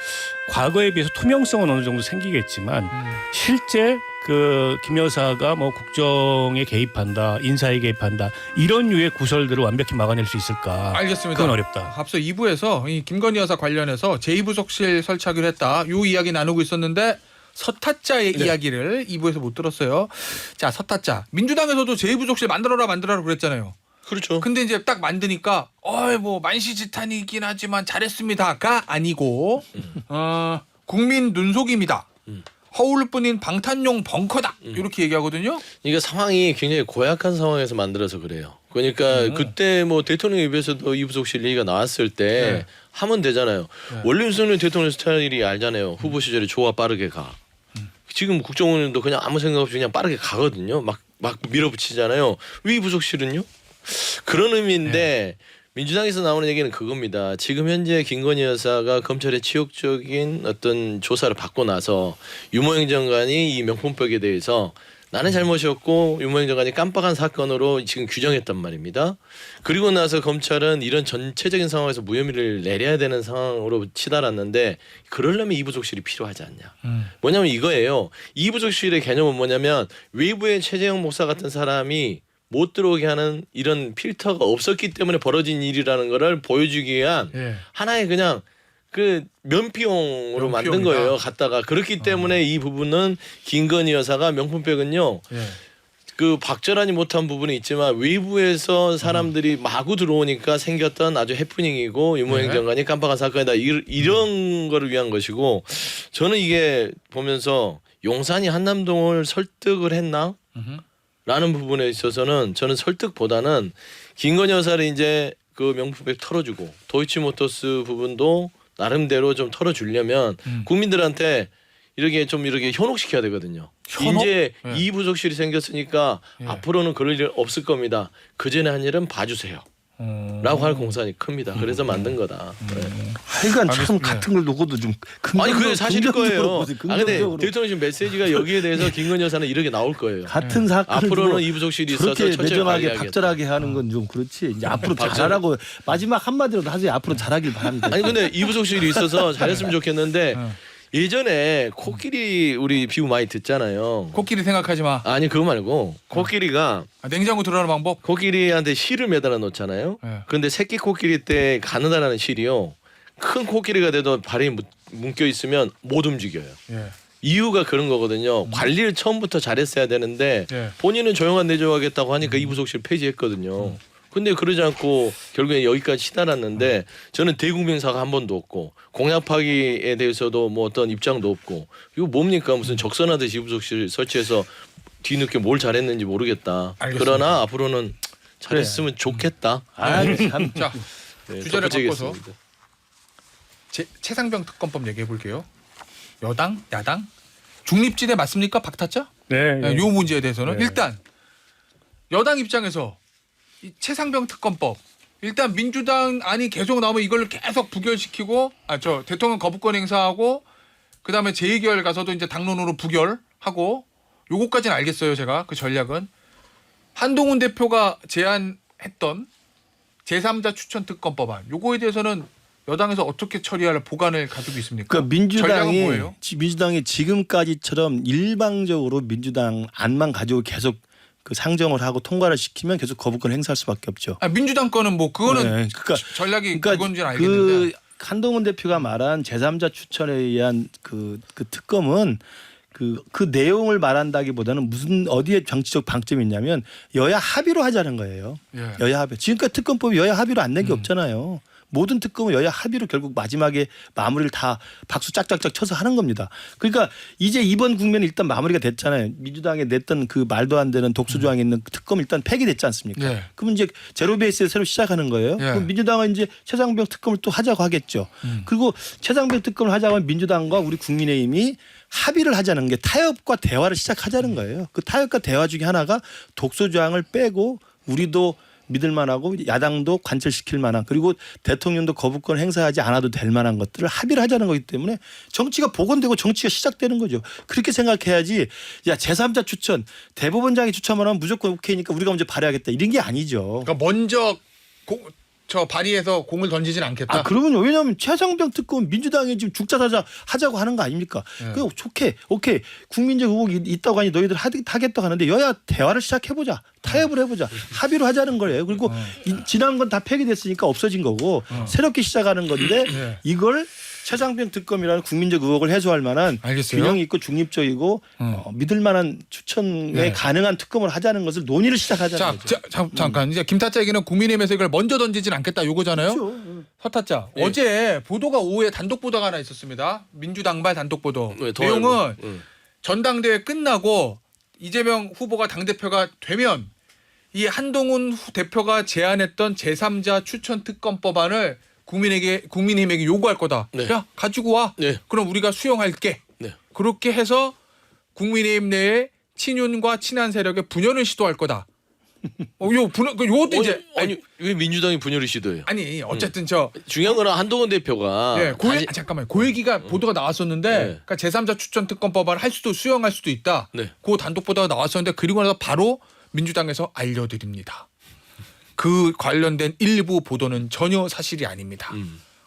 Speaker 3: 과거에 비해서 투명성은 어느 정도 생기겠지만 실제 그 김 여사가 뭐 국정에 개입한다, 인사에 개입한다 이런 류의 구설들을 완벽히 막아낼 수 있을까?
Speaker 1: 알겠습니다.
Speaker 3: 그건 어렵다.
Speaker 1: 앞서 2부에서 이 김건희 여사 관련해서 제2부속실 설치하기로 했다. 요 이야기 나누고 있었는데 서타짜의 이야기를 2부에서 못 들었어요. 자, 서타짜. 민주당에서도 제2부속실 만들어라 그랬잖아요.
Speaker 4: 그렇죠.
Speaker 1: 근데 이제 딱 만드니까 뭐 만시지탄이긴 하지만 잘했습니다가 아니고 국민 눈속임이다. 허울뿐인 방탄용 벙커다. 이렇게 얘기하거든요.
Speaker 4: 이게 상황이 굉장히 고약한 상황에서 만들어서 그래요. 그러니까 그때 뭐 대통령 입에서도 이부속실 얘기가 나왔을 때
Speaker 1: 네.
Speaker 4: 하면 되잖아요. 원래 윤석열 대통령 스타일이 알잖아요. 후보 시절에 좋아 빠르게 가. 지금 국정원도 그냥 아무 생각 없이 그냥 빠르게 가거든요. 막 밀어붙이잖아요. 왜 이부속실은요? 그런 의미인데 민주당에서 나오는 얘기는 그겁니다. 지금 현재 김건희 여사가 검찰의 치욕적인 어떤 조사를 받고 나서 유모행 장관이 이 명품백에 대해서 나는 잘못이었고 유모행 장관이 깜빡한 사건으로 지금 규정했단 말입니다. 그리고 나서 검찰은 이런 전체적인 상황에서 무혐의를 내려야 되는 상황으로 치달았는데 그러려면 이부속실이 필요하지 않냐. 뭐냐면 이거예요. 이부속실의 개념은 뭐냐면 외부의 최재형 목사 같은 사람이 못 들어오게 하는 이런 필터가 없었기 때문에 벌어진 일이라는 거를 보여주기 위한 하나의 그냥 그 면피용으로 만든
Speaker 1: 면피용이다.
Speaker 4: 거예요. 갖다가 그렇기 때문에 이 부분은 김건희 여사가 명품백은요.
Speaker 1: 예.
Speaker 4: 그 박절하지 못한 부분이 있지만 외부에서 사람들이 마구 들어오니까 생겼던 아주 해프닝이고 유무행정관이 깜빡한 사건이다. 이런 거를 위한 것이고 저는 이게 보면서 용산이 한남동을 설득을 했나? 라는 부분에 있어서는 저는 설득보다는 김건희 여사를 이제 그 명품백 털어주고 도이치모터스 부분도 나름대로 좀 털어주려면 국민들한테 이렇게 현혹시켜야 되거든요.
Speaker 1: 현혹?
Speaker 4: 이제
Speaker 1: 네.
Speaker 4: 이 부속실이 생겼으니까
Speaker 1: 예.
Speaker 4: 앞으로는 그럴 일 없을 겁니다. 그 전에 한 일은 봐주세요. 라고 할 공산이 큽니다. 그래서 만든 거다. 네.
Speaker 2: 하여간 참
Speaker 1: 알겠습니다.
Speaker 2: 같은 걸 놓고도 좀
Speaker 4: 아니 그게 사실일 거예요.
Speaker 2: 긍정적으로
Speaker 4: 아 근데
Speaker 2: 긍정적으로.
Speaker 4: 대통령 지금 메시지가 여기에 대해서 김건희 여사는 이렇게 나올 거예요.
Speaker 2: 같은 사건을
Speaker 4: 앞으로는
Speaker 2: 두고
Speaker 4: 이 부속실이 있어서
Speaker 2: 그렇게
Speaker 4: 철저히
Speaker 2: 매정하게
Speaker 4: 관리하겠다.
Speaker 2: 박절하게 하는 건 좀 그렇지. 이제 앞으로
Speaker 4: 박절.
Speaker 2: 잘하라고 마지막 한마디로도 하세요. 앞으로 잘하길 바랍니다.
Speaker 4: 아니 근데 이 부속실이 있어서 잘했으면 좋겠는데 예전에 코끼리 우리 비유 많이 듣잖아요.
Speaker 1: 코끼리 생각하지 마.
Speaker 4: 아니 그거 말고 코끼리가
Speaker 1: 냉장고 들어가는 방법.
Speaker 4: 코끼리한테 실을 매달아 놓잖아요.
Speaker 1: 네.
Speaker 4: 근데 새끼 코끼리 때 가느다라는 실이요. 큰 코끼리가 돼도 발이 묶여 있으면 못 움직여요.
Speaker 1: 예.
Speaker 4: 이유가 그런 거거든요. 관리를 처음부터 잘했어야 되는데
Speaker 1: 예.
Speaker 4: 본인은 조용한 내조하겠다고 하니까 이 부속실 폐지했거든요. 근데 그러지 않고 결국에 여기까지 치달았는데 저는 대국민사가 한 번도 없고 공약 파기에 대해서도 뭐 어떤 입장도 없고 이거 뭡니까 무슨 적선하듯이 이 부속실 설치해서 뒤늦게 뭘 잘했는지 모르겠다.
Speaker 1: 알겠습니다.
Speaker 4: 그러나 앞으로는 잘했으면 좋겠다.
Speaker 2: 참.
Speaker 1: 자,
Speaker 4: 네,
Speaker 1: 주제를 바꿔서
Speaker 4: 덧붙이겠습니다.
Speaker 1: 최상병 특검법 얘기해 볼게요. 여당, 야당, 중립지대 맞습니까? 박타짜?
Speaker 3: 네.
Speaker 1: 네, 요 문제에 대해서는
Speaker 3: 네.
Speaker 1: 일단 여당 입장에서 이 최상병 특검법 일단 민주당 안이 계속 나오면 이걸 계속 부결시키고 대통령 거부권 행사하고 그다음에 재의결 가서도 이제 당론으로 부결하고 요거까지는 알겠어요. 제가 그 전략은 한동훈 대표가 제안했던 제3자 추천 특검법안 요거에 대해서는 여당에서 어떻게 처리할 보관을 가지고 있습니까?
Speaker 2: 그러니까
Speaker 1: 전략은 뭐예요?
Speaker 2: 민주당이 지금까지처럼 일방적으로 민주당 안만 가지고 계속 그 상정을 하고 통과를 시키면 계속 거부권 행사할 수밖에 없죠.
Speaker 1: 민주당 거는 뭐 그거는
Speaker 2: 네,
Speaker 1: 전략이
Speaker 2: 그러니까
Speaker 1: 그건지는 알겠는데
Speaker 2: 한동훈 대표가 말한 제3자 추천에 의한 그 특검은 그 내용을 말한다기보다는 무슨 어디에 정치적 방점이 있냐면 여야 합의로 하자는 거예요.
Speaker 1: 예.
Speaker 2: 여야 합의. 지금까지 특검법이 여야 합의로 안 낸 게 없잖아요. 모든 특검은 여야 합의로 결국 마지막에 마무리를 다 박수 짝짝짝 쳐서 하는 겁니다. 그러니까 이제 이번 국면이 일단 마무리가 됐잖아요. 민주당에 냈던 그 말도 안 되는 독소조항에 있는 특검 일단 폐기됐지 않습니까?
Speaker 1: 예.
Speaker 2: 그러면 이제 제로 베이스에서 새로 시작하는 거예요.
Speaker 1: 예.
Speaker 2: 그럼 민주당은 이제 최상병 특검을 또 하자고 하겠죠. 그리고 최상병 특검을 하자고 하면 민주당과 우리 국민의힘이 합의를 하자는 게 타협과 대화를 시작하자는 거예요. 그 타협과 대화 중에 하나가 독소조항을 빼고 우리도 믿을 만하고 야당도 관철시킬 만한 그리고 대통령도 거부권 행사하지 않아도 될 만한 것들을 합의를 하자는 거기 때문에 정치가 복원되고 정치가 시작되는 거죠. 그렇게 생각해야지 야 제3자 추천 대법원장이 추천만 하면 무조건 오케이니까 우리가 먼저 발의하겠다 이런 게 아니죠.
Speaker 1: 그러니까 먼저 저 발의해서 공을 던지진 않겠다.
Speaker 2: 그러면요. 왜냐하면 최상병 특검 민주당이 지금 죽자사자 하자고 하는 거 아닙니까? 그 좋게 오케이 국민적 의혹이 있다고 하니 너희들 하겠다고 하는데 여야 대화를 시작해보자. 타협을 해보자. 합의로 하자는 거예요. 그리고 지난 건 다 폐기됐으니까 없어진 거고 새롭게 시작하는 건데
Speaker 1: 네.
Speaker 2: 이걸 최상병 특검이라는 국민적 의혹을 해소할 만한
Speaker 1: 알겠어요.
Speaker 2: 균형 있고 중립적이고 믿을 만한 추천에
Speaker 1: 네.
Speaker 2: 가능한 특검을 하자는 것을 논의를 시작하자는 거죠.
Speaker 1: 잠깐 이제 김타짜 얘기는 국민의힘에서 이걸 먼저 던지진 않겠다 요거잖아요.
Speaker 2: 그렇죠.
Speaker 1: 서타짜
Speaker 4: 예.
Speaker 1: 어제 보도가 오후에 단독 보도가 하나 있었습니다. 민주당발 단독 보도.
Speaker 4: 네, 더
Speaker 1: 내용은
Speaker 4: 알고.
Speaker 1: 전당대회 끝나고 이재명 후보가 당대표가 되면 이 한동훈 대표가 제안했던 제3자 추천 특검법안을 국민의힘에게 요구할 거다.
Speaker 4: 네.
Speaker 1: 야 가지고 와.
Speaker 4: 네.
Speaker 1: 그럼 우리가 수용할게.
Speaker 4: 네.
Speaker 1: 그렇게 해서 국민의힘 내에 친윤과 친한 세력의 분열을 시도할 거다. 요것도 이제
Speaker 4: 아니 왜 민주당이 분열을 시도해요?
Speaker 1: 아니 어쨌든
Speaker 4: 중요한 건 한동훈 대표가
Speaker 1: 잠깐만 그 얘기가 보도가 나왔었는데
Speaker 4: 네.
Speaker 1: 그러니까 제3자 추천 특검법안을 할 수도 수용할 수도 있다.
Speaker 4: 네.
Speaker 1: 그 단독 보도가 나왔었는데 그리고 나서 바로 민주당에서 알려드립니다. 그 관련된 일부 보도는 전혀 사실이 아닙니다.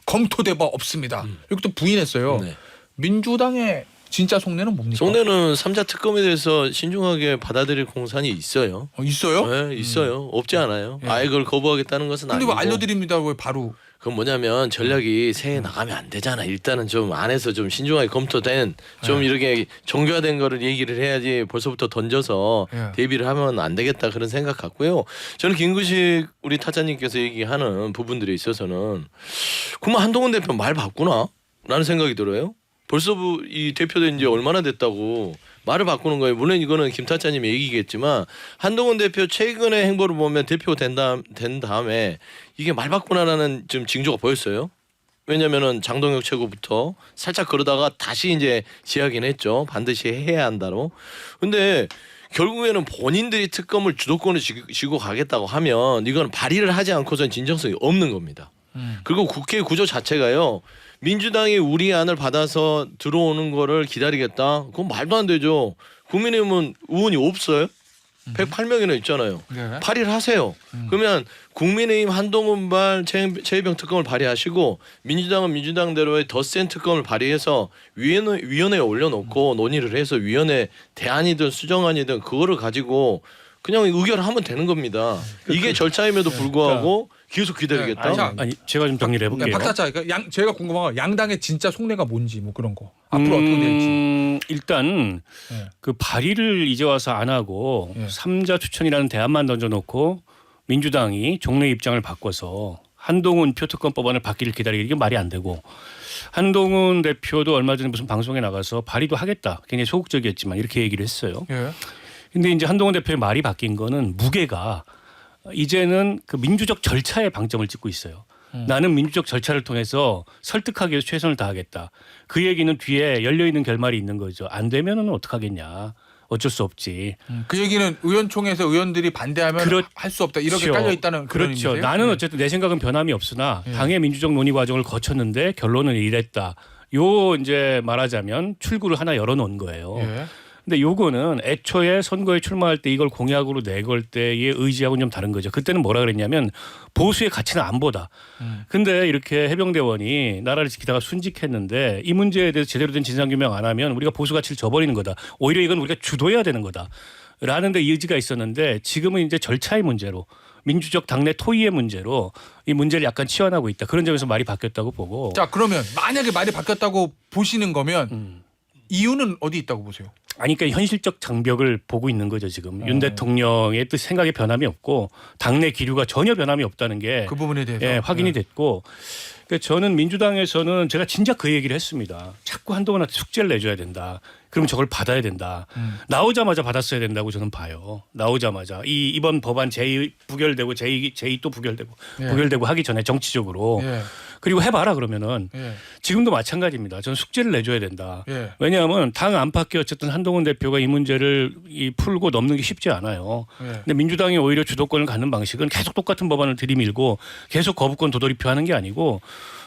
Speaker 1: 검토돼 봐 없습니다. 이것도 부인했어요.
Speaker 4: 네.
Speaker 1: 민주당의 진짜 속내는 뭡니까?
Speaker 4: 속내는 3자 특검에 대해서 신중하게 받아들일 공산이 있어요.
Speaker 1: 있어요?
Speaker 4: 네, 있어요. 없지 않아요.
Speaker 1: 예.
Speaker 4: 아예 그걸 거부하겠다는 것은
Speaker 1: 근데
Speaker 4: 아니고.
Speaker 1: 왜 알려드립니다. 왜 바로?
Speaker 4: 그건 뭐냐면 전략이 새해 나가면 안 되잖아. 일단은 좀 안에서 좀 신중하게 검토된 좀 이렇게 정교화된 거를 얘기를 해야지 벌써부터 던져서
Speaker 1: 예.
Speaker 4: 대비를 하면 안 되겠다 그런 생각 같고요. 저는 김구식 우리 타짜님께서 얘기하는 부분들에 있어서는 그만 한동훈 대표 말 바꾸나? 라는 생각이 들어요. 벌써 이 대표된 지 얼마나 됐다고 말을 바꾸는 거예요. 물론 이거는 김 타짜님의 얘기겠지만 한동훈 대표 최근의 행보를 보면 대표가 된 다음에 이게 말 바꾸나라는 좀 징조가 보였어요. 왜냐면은 장동혁 최고부터 살짝 그러다가 다시 이제 지하긴 했죠. 반드시 해야 한다로. 근데 결국에는 본인들이 특검을 주도권을 쥐고 가겠다고 하면 이건 발의를 하지 않고선 진정성이 없는 겁니다. 그리고 국회 구조 자체가요. 민주당이 우리 안을 받아서 들어오는 거를 기다리겠다. 그건 말도 안 되죠. 국민의힘은 의원이 없어요. 108명이나 있잖아요.
Speaker 1: 네.
Speaker 4: 발의를 하세요. 그러면 국민의힘 한동훈발 최혜병 특검을 발의하시고 민주당은 민주당대로의 더 센 특검을 발의해서 위원회에 올려놓고 논의를 해서 위원회 대안이든 수정안이든 그거를 가지고 그냥 의결하면 되는 겁니다. 이게 절차임에도 불구하고 계속 기다리겠다.
Speaker 1: 네. 자,
Speaker 3: 아니 제가 좀 정리를 해볼게요.
Speaker 1: 박사차, 그러니까 저희가 궁금한 건 양당의 진짜 속내가 뭔지 뭐 그런 거 앞으로 어떻게 될지.
Speaker 3: 일단
Speaker 1: 예.
Speaker 3: 그 발의를 이제 와서 안 하고
Speaker 1: 예.
Speaker 3: 3자 추천이라는 대안만 던져놓고 민주당이 종래 입장을 바꿔서 한동훈 표특권 법안을 받기를 기다리기 이게 말이 안 되고 한동훈 대표도 얼마 전에 무슨 방송에 나가서 발의도 하겠다. 굉장히 소극적이었지만 이렇게 얘기를 했어요.
Speaker 1: 예.
Speaker 3: 근데 이제 한동훈 대표의 말이 바뀐 거는 무게가 이제는 그 민주적 절차에 방점을 찍고 있어요. 나는 민주적 절차를 통해서 설득하기 위해서 최선을 다하겠다. 그 얘기는 뒤에 열려있는 결말이 있는 거죠. 안 되면은 어떡하겠냐. 어쩔 수 없지.
Speaker 1: 그 얘기는 의원총회에서 의원들이 반대하면 할 수 없다. 이렇게 깔려 있다는 그런
Speaker 3: 그렇죠.
Speaker 1: 의미세요?
Speaker 3: 나는
Speaker 1: 예.
Speaker 3: 어쨌든 내 생각은 변함이 없으나
Speaker 1: 예.
Speaker 3: 당의 민주적 논의 과정을 거쳤는데 결론은 이랬다. 요 이제 말하자면 출구를 하나 열어놓은 거예요.
Speaker 1: 예.
Speaker 3: 근데 요거는 애초에 선거에 출마할 때 이걸 공약으로 내걸 때의 의지하고는 좀 다른 거죠. 그때는 뭐라 그랬냐면 보수의 가치는 안보다. 근데 이렇게 해병대원이 나라를 지키다가 순직했는데 이 문제에 대해서 제대로 된 진상규명 안 하면 우리가 보수 가치를 저버리는 거다. 오히려 이건 우리가 주도해야 되는 거다. 라는 데 의지가 있었는데 지금은 이제 절차의 문제로 민주적 당내 토의의 문제로 이 문제를 약간 치환하고 있다. 그런 점에서 말이 바뀌었다고 보고.
Speaker 1: 자, 그러면 만약에 말이 바뀌었다고 보시는 거면 이유는 어디 있다고 보세요?
Speaker 3: 아니, 그러니까 현실적 장벽을 보고 있는 거죠 지금. 윤 대통령의 뜻 생각에 변함이 없고 당내 기류가 전혀 변함이 없다는 게
Speaker 1: 그 부분에 대해서
Speaker 3: 예, 확인이 됐고. 그러니까 저는 민주당에서는 제가 진짜 그 얘기를 했습니다. 자꾸 한동훈한테 숙제를 내줘야 된다. 그럼 저걸 받아야 된다. 나오자마자 받았어야 된다고 저는 봐요. 나오자마자 이번 법안 제2 부결되고 제2 또 부결되고
Speaker 1: 예.
Speaker 3: 부결되고 하기 전에 정치적으로
Speaker 1: 예.
Speaker 3: 그리고 해봐라 그러면
Speaker 1: 예.
Speaker 3: 지금도 마찬가지입니다. 저는 숙제를 내줘야 된다.
Speaker 1: 예.
Speaker 3: 왜냐하면 당 안팎에 어쨌든 한동훈 대표가 이 문제를 풀고 넘는 게 쉽지 않아요.
Speaker 1: 예.
Speaker 3: 근데 민주당이 오히려 주도권을 갖는 방식은 계속 똑같은 법안을 들이밀고 계속 거부권 도돌이표 하는 게 아니고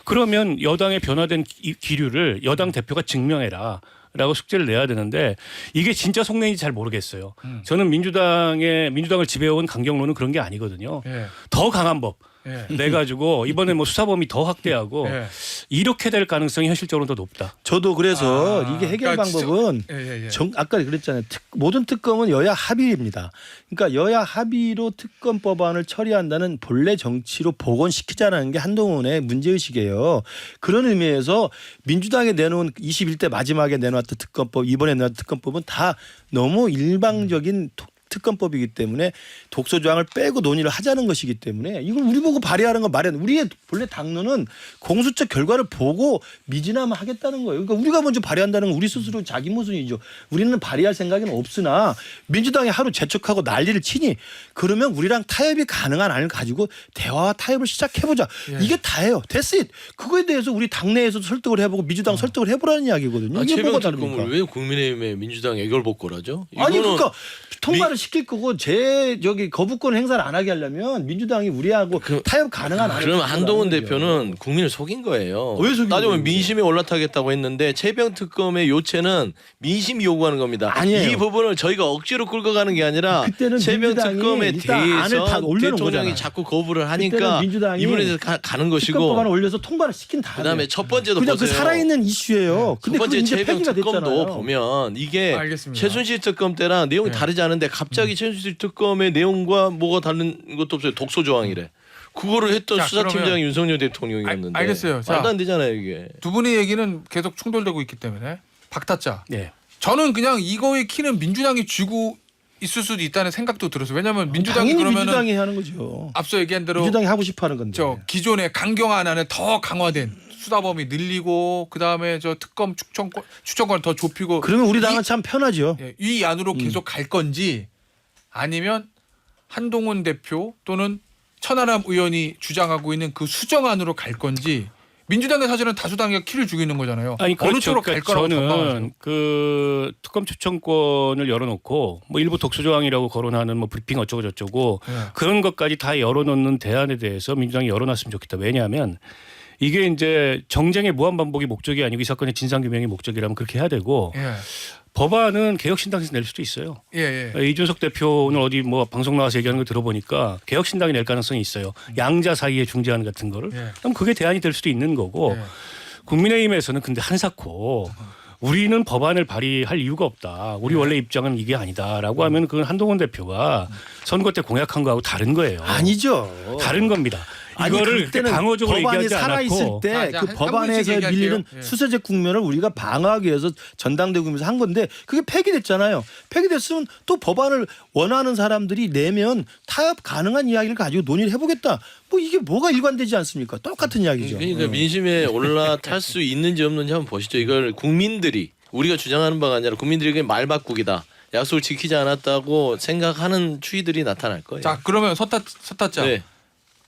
Speaker 3: 그러면 여당의 변화된 기류를 여당 대표가 증명해라. 라고 숙제를 내야 되는데 이게 진짜 속내인지 잘 모르겠어요. 저는 민주당을 지배해온 강경론은 그런 게 아니거든요.
Speaker 1: 예.
Speaker 3: 더 강한 법
Speaker 1: 예.
Speaker 3: 내 가지고 이번에 뭐 수사 범위 더 확대하고
Speaker 1: 예.
Speaker 3: 이렇게 될 가능성이 현실적으로 더 높다.
Speaker 2: 저도 그래서
Speaker 1: 아,
Speaker 2: 이게 해결
Speaker 1: 그러니까
Speaker 2: 방법은
Speaker 1: 예.
Speaker 2: 아까 그랬잖아요. 모든 특검은 여야 합의입니다. 그러니까 여야 합의로 특검 법안을 처리한다는 본래 정치로 복원시키자는 게 한동훈의 문제의식이에요. 그런 의미에서 민주당에 내놓은 21대 마지막에 내놓았던 특검법, 이번에 내놓은 특검법은 다 너무 일방적인 특검법이기 때문에 독소조항을 빼고 논의를 하자는 것이기 때문에 이걸 우리 보고 발의하는 건 말이 안 돼. 우리의 본래 당론은 공수처 결과를 보고 미진하면 하겠다는 거예요. 그러니까 우리가 먼저 발의한다는 건 우리 스스로 자기 모순이죠. 우리는 발의할 생각은 없으나 민주당이 하루 재촉하고 난리를 치니 그러면 우리랑 타협이 가능한 안을 가지고 대화와 타협을 시작해보자.
Speaker 1: 예.
Speaker 2: 이게 다예요. That's it. 그거에 대해서 우리 당내에서도 설득을 해보고 민주당 설득을 해보라는 이야기거든요. 이게
Speaker 4: 최병
Speaker 2: 뭐가
Speaker 4: 특검을
Speaker 2: 다릅니까?
Speaker 4: 왜 국민의힘에 민주당 애걸복걸하죠?
Speaker 2: 아니
Speaker 4: 이거는
Speaker 2: 그러니까 통과를 시킬 거고 거부권 행사를 안 하게 하려면 민주당이 우리하고 타협 가능한 안을
Speaker 4: 그러면 한동훈
Speaker 2: 가지고
Speaker 4: 대표는 국민을 속인 거예요.
Speaker 2: 왜 속인
Speaker 4: 따지면
Speaker 2: 거예요?
Speaker 4: 민심에 올라타겠다고 했는데 최병 특검의 요체는 민심이 요구하는 겁니다.
Speaker 2: 아니에요.
Speaker 4: 이 부분을 저희가 억지로 끌고 가는 게 아니라
Speaker 2: 그때는
Speaker 4: 최병
Speaker 2: 민주당이
Speaker 4: 특검에
Speaker 2: 일단 안을
Speaker 4: 대해서
Speaker 2: 다 올려놓은
Speaker 4: 대통령이
Speaker 2: 거잖아요.
Speaker 4: 자꾸 거부를 하니까
Speaker 2: 그때는 민주당이
Speaker 4: 이분에 대해서 가는 것이고
Speaker 2: 특검법안을 올려서 통과를 시킨 다음에
Speaker 4: 그다음에 첫 번째도
Speaker 2: 그냥 그
Speaker 4: 보세요.
Speaker 2: 살아있는 이슈예요.
Speaker 4: 첫
Speaker 2: 근데
Speaker 4: 번째
Speaker 2: 그게 이제
Speaker 4: 최병
Speaker 2: 폐기가
Speaker 4: 특검도
Speaker 2: 됐잖아요.
Speaker 4: 보면 이게
Speaker 1: 알겠습니다.
Speaker 4: 최순실 특검 때랑 내용이
Speaker 1: 네.
Speaker 4: 다르지 않은데 갑자기 최순실 특검의 내용과 뭐가 다른 것도 없어요. 독소 조항이래. 그거를 했던
Speaker 1: 자,
Speaker 4: 수사팀장
Speaker 1: 그러면-
Speaker 4: 윤석열 대통령이었는데.
Speaker 1: 알겠어요. 자.
Speaker 4: 말도 안 되잖아요 이게.
Speaker 1: 두 분의 얘기는 계속 충돌되고 있기 때문에 박타짜.
Speaker 3: 네.
Speaker 1: 저는 그냥 이거의 키는 민주당이 쥐고 있을 수도 있다는 생각도 들었어요. 왜냐하면 민주당이
Speaker 2: 당연히
Speaker 1: 그러면은
Speaker 2: 민주당이 하는 거죠.
Speaker 1: 앞서 얘기한 대로
Speaker 2: 민주당이 하고 싶어하는 건데.
Speaker 1: 저 기존의 강경한 안에 더 강화된 수사 범위 늘리고 그 다음에 저 특검 추천권 더 좁히고
Speaker 2: 그러면 우리 당은 참 편하죠.
Speaker 1: 예, 이 안으로 계속 갈 건지 아니면 한동훈 대표 또는 천하람 의원이 주장하고 있는 그 수정안으로 갈 건지 민주당의 사실은 다수당이 키를 주고 있는 거잖아요.
Speaker 3: 아니
Speaker 1: 어느
Speaker 3: 그렇죠.
Speaker 1: 쪽으로 갈 거라고
Speaker 3: 저는
Speaker 1: 전망하세요?
Speaker 3: 그 특검 추천권을 열어놓고 뭐 일부 독소조항이라고 거론하는 뭐 브리핑 어쩌고 저쩌고
Speaker 1: 예.
Speaker 3: 그런 것까지 다 열어놓는 대안에 대해서 민주당이 열어놨으면 좋겠다. 왜냐하면 이게 이제 정쟁의 무한 반복이 목적이 아니고 이 사건의 진상 규명이 목적이라면 그렇게 해야 되고
Speaker 1: 예.
Speaker 3: 법안은 개혁신당에서 낼 수도 있어요.
Speaker 1: 예, 예.
Speaker 3: 이준석 대표 오늘 어디 뭐 방송 나와서 얘기하는 거 들어보니까 개혁신당이 낼 가능성이 있어요. 양자 사이에 중재안 같은 거를.
Speaker 1: 예.
Speaker 3: 그럼 그게 대안이 될 수도 있는 거고
Speaker 1: 예.
Speaker 3: 국민의힘에서는 근데 한사코 우리는 법안을 발의할 이유가 없다. 우리 원래 입장은 이게 아니다라고 하면 그건 한동훈 대표가 선거 때 공약한 거하고 다른 거예요.
Speaker 2: 아니죠.
Speaker 3: 다른 겁니다.
Speaker 2: 아니,
Speaker 3: 이거를
Speaker 2: 그때는
Speaker 3: 방어적으로
Speaker 2: 법안이
Speaker 3: 얘기하지
Speaker 2: 살아 있을
Speaker 3: 않았고
Speaker 2: 때
Speaker 1: 자,
Speaker 2: 그
Speaker 1: 한 분씩
Speaker 2: 법안에서
Speaker 1: 얘기할게요.
Speaker 2: 밀리는
Speaker 1: 예.
Speaker 2: 수세적 국면을 우리가 방어하기 위해서 전당대회 구면서 한 건데 그게 폐기됐잖아요. 폐기됐으면 또 법안을 원하는 사람들이 내면 타협 가능한 이야기를 가지고 논의를 해보겠다. 뭐 이게 뭐가 일관되지 않습니까? 똑같은 이야기죠.
Speaker 4: 그러니까 민심에 올라탈 수 있는지 없는지 한번 보시죠. 이걸 국민들이 우리가 주장하는 바가 아니라 국민들에게 말 바꾸기다. 약속을 지키지 않았다고 생각하는 추이들이 나타날 거예요.
Speaker 1: 자 그러면 서타짜
Speaker 4: 네,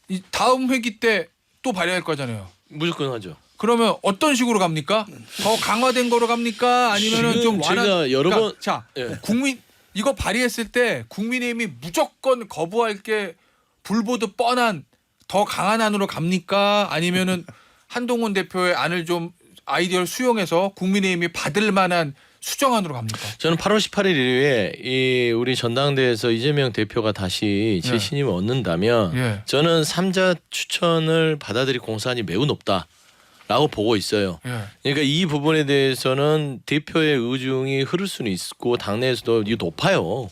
Speaker 1: 이 다음 회기 때 또 발의할 거잖아요.
Speaker 4: 무조건 하죠.
Speaker 1: 그러면 어떤 식으로 갑니까? 더 강화된 거로 갑니까? 아니면은
Speaker 4: 지금
Speaker 1: 좀 완화?
Speaker 4: 제가 여러 번-
Speaker 1: 자
Speaker 4: 예.
Speaker 1: 국민 이거 발의했을 때 국민의힘이 무조건 거부할 게 불보듯 뻔한 더 강한 안으로 갑니까? 아니면은 한동훈 대표의 안을 좀 아이디어를 수용해서 국민의힘이 받을 만한 수정안으로 갑니까?
Speaker 4: 저는 8월 18일 이후에 이 우리 전당대회에서 이재명 대표가 다시
Speaker 1: 예.
Speaker 4: 재신임을 얻는다면
Speaker 1: 예.
Speaker 4: 저는 3자 추천을 받아들일 공산이 매우 높다라고 보고 있어요.
Speaker 1: 예.
Speaker 4: 그러니까 이 부분에 대해서는 대표의 의중이 흐를 수는 있고 당내에서도 이게 높아요.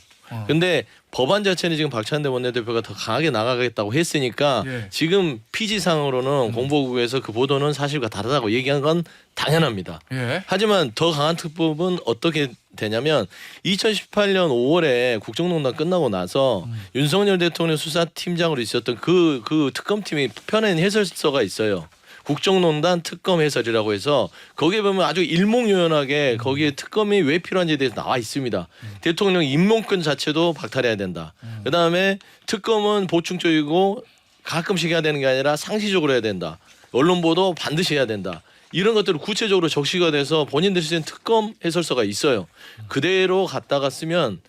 Speaker 4: 근데 법안 자체는 지금 박찬대 원내대표가 더 강하게 나가겠다고 했으니까
Speaker 1: 예.
Speaker 4: 지금 피지상으로는 공보국에서 그 보도는 사실과 다르다고 얘기한 건 당연합니다.
Speaker 1: 예.
Speaker 4: 하지만 더 강한 특법은 어떻게 되냐면 2018년 5월에 국정농단 끝나고 나서 윤석열 대통령 수사팀장으로 있었던 그 특검팀이 펴낸 해설서가 있어요. 국정농단 특검 해설이라고 해서 거기에 보면 아주 일목요연하게 거기에 특검이 왜 필요한지에 대해서 나와 있습니다. 대통령 임명권 자체도 박탈해야 된다. 그다음에 특검은 보충적이고 가끔씩 해야 되는 게 아니라 상시적으로 해야 된다. 언론 보도 반드시 해야 된다. 이런 것들을 구체적으로 적시가 돼서 본인들이 쓴 특검 해설서가 있어요. 그대로 갖다가 쓰면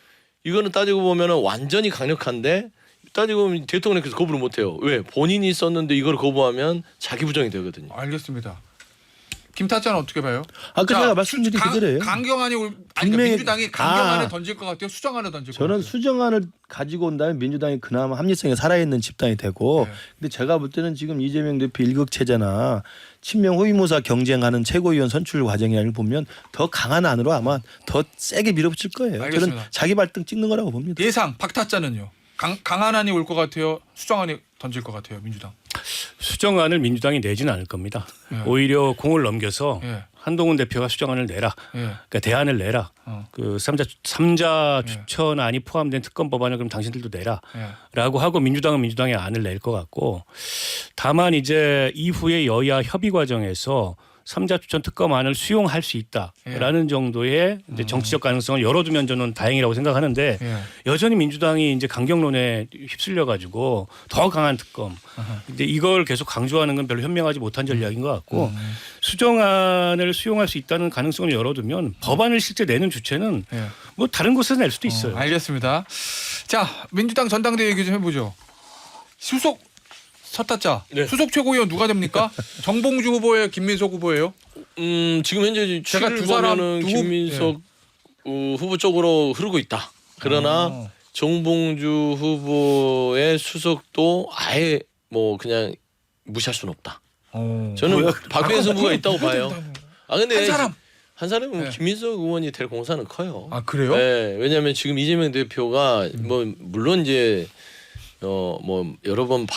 Speaker 4: 이거는 따지고 보면은 완전히 강력한데 따지고 보면 대통령께서 거부를 못해요. 왜? 본인이 썼는데 이걸 거부하면 자기 부정이 되거든요.
Speaker 1: 알겠습니다. 김타짜는 어떻게 봐요?
Speaker 2: 아까
Speaker 1: 자,
Speaker 2: 제가 말씀드린 그대로예요.
Speaker 1: 강경안이 아니 그러니까
Speaker 2: 분명히-
Speaker 1: 민주당이 강경안을
Speaker 2: 아.
Speaker 1: 던질 것 같아요. 수정안을 던질 것
Speaker 2: 저는
Speaker 1: 같아요.
Speaker 2: 수정안을 가지고 온다면 민주당이 그나마 합리성이 살아있는 집단이 되고
Speaker 1: 네.
Speaker 2: 근데 제가 볼 때는 지금 이재명 대표 일극체제나 친명 호위무사 경쟁하는 최고위원 선출 과정이라는 걸 보면 더 강한 안으로 아마 더 세게 밀어붙일 거예요.
Speaker 1: 알겠습니다.
Speaker 2: 저는 자기 발등 찍는 거라고 봅니다.
Speaker 1: 예상 박타짜는요. 강한 안이 올 것 같아요. 수정안이 던질 것 같아요. 민주당.
Speaker 3: 수정안을 민주당이 내지는 않을 겁니다.
Speaker 1: 예.
Speaker 3: 오히려 공을 넘겨서
Speaker 1: 예.
Speaker 3: 한동훈 대표가 수정안을 내라.
Speaker 1: 예.
Speaker 3: 그러니까 대안을 내라.
Speaker 1: 어.
Speaker 3: 그 삼자
Speaker 1: 예.
Speaker 3: 추천안이 포함된 특검 법안을 그럼 당신들도 내라.
Speaker 1: 예.
Speaker 3: 라고 하고 민주당은 민주당의 안을 낼 것 같고 다만 이제 이후에 여야 협의 과정에서 삼자 추천 특검안을 수용할 수 있다라는 정도의 이제 정치적 가능성을 열어두면 저는 다행이라고 생각하는데
Speaker 1: 예.
Speaker 3: 여전히 민주당이 이제 강경론에 휩쓸려 가지고 더 강한 특검 근데 이걸 계속 강조하는 건 별로 현명하지 못한 전략인 것 같고 수정안을 수용할 수 있다는 가능성을 열어두면 법안을 실제 내는 주체는
Speaker 1: 예.
Speaker 3: 뭐 다른 곳에서 낼 수도 있어요.
Speaker 1: 알겠습니다. 자, 민주당 전당대회 얘기 좀 해보죠. 수석 서타짜
Speaker 4: 네.
Speaker 1: 수석 최고위원 누가 됩니까? 정봉주 후보예요, 김민석 후보예요?
Speaker 4: 지금 현재
Speaker 1: 제가
Speaker 4: 추를
Speaker 1: 두 사람
Speaker 4: 보면은
Speaker 1: 두
Speaker 4: 김민석 후보 쪽으로 흐르고 있다. 그러나
Speaker 1: 어.
Speaker 4: 정봉주 후보의 수석도 아예 뭐 그냥 무시할 수는 없다. 저는 박빙의 승부가 있다고 봐요. 아 근데
Speaker 1: 한 사람.
Speaker 4: 한 사람은
Speaker 1: 네.
Speaker 4: 김민석 의원이 될 공산은 커요.
Speaker 1: 아 그래요?
Speaker 4: 네, 왜냐하면 지금 이재명 대표가 뭐 물론 이제 뭐 여러 번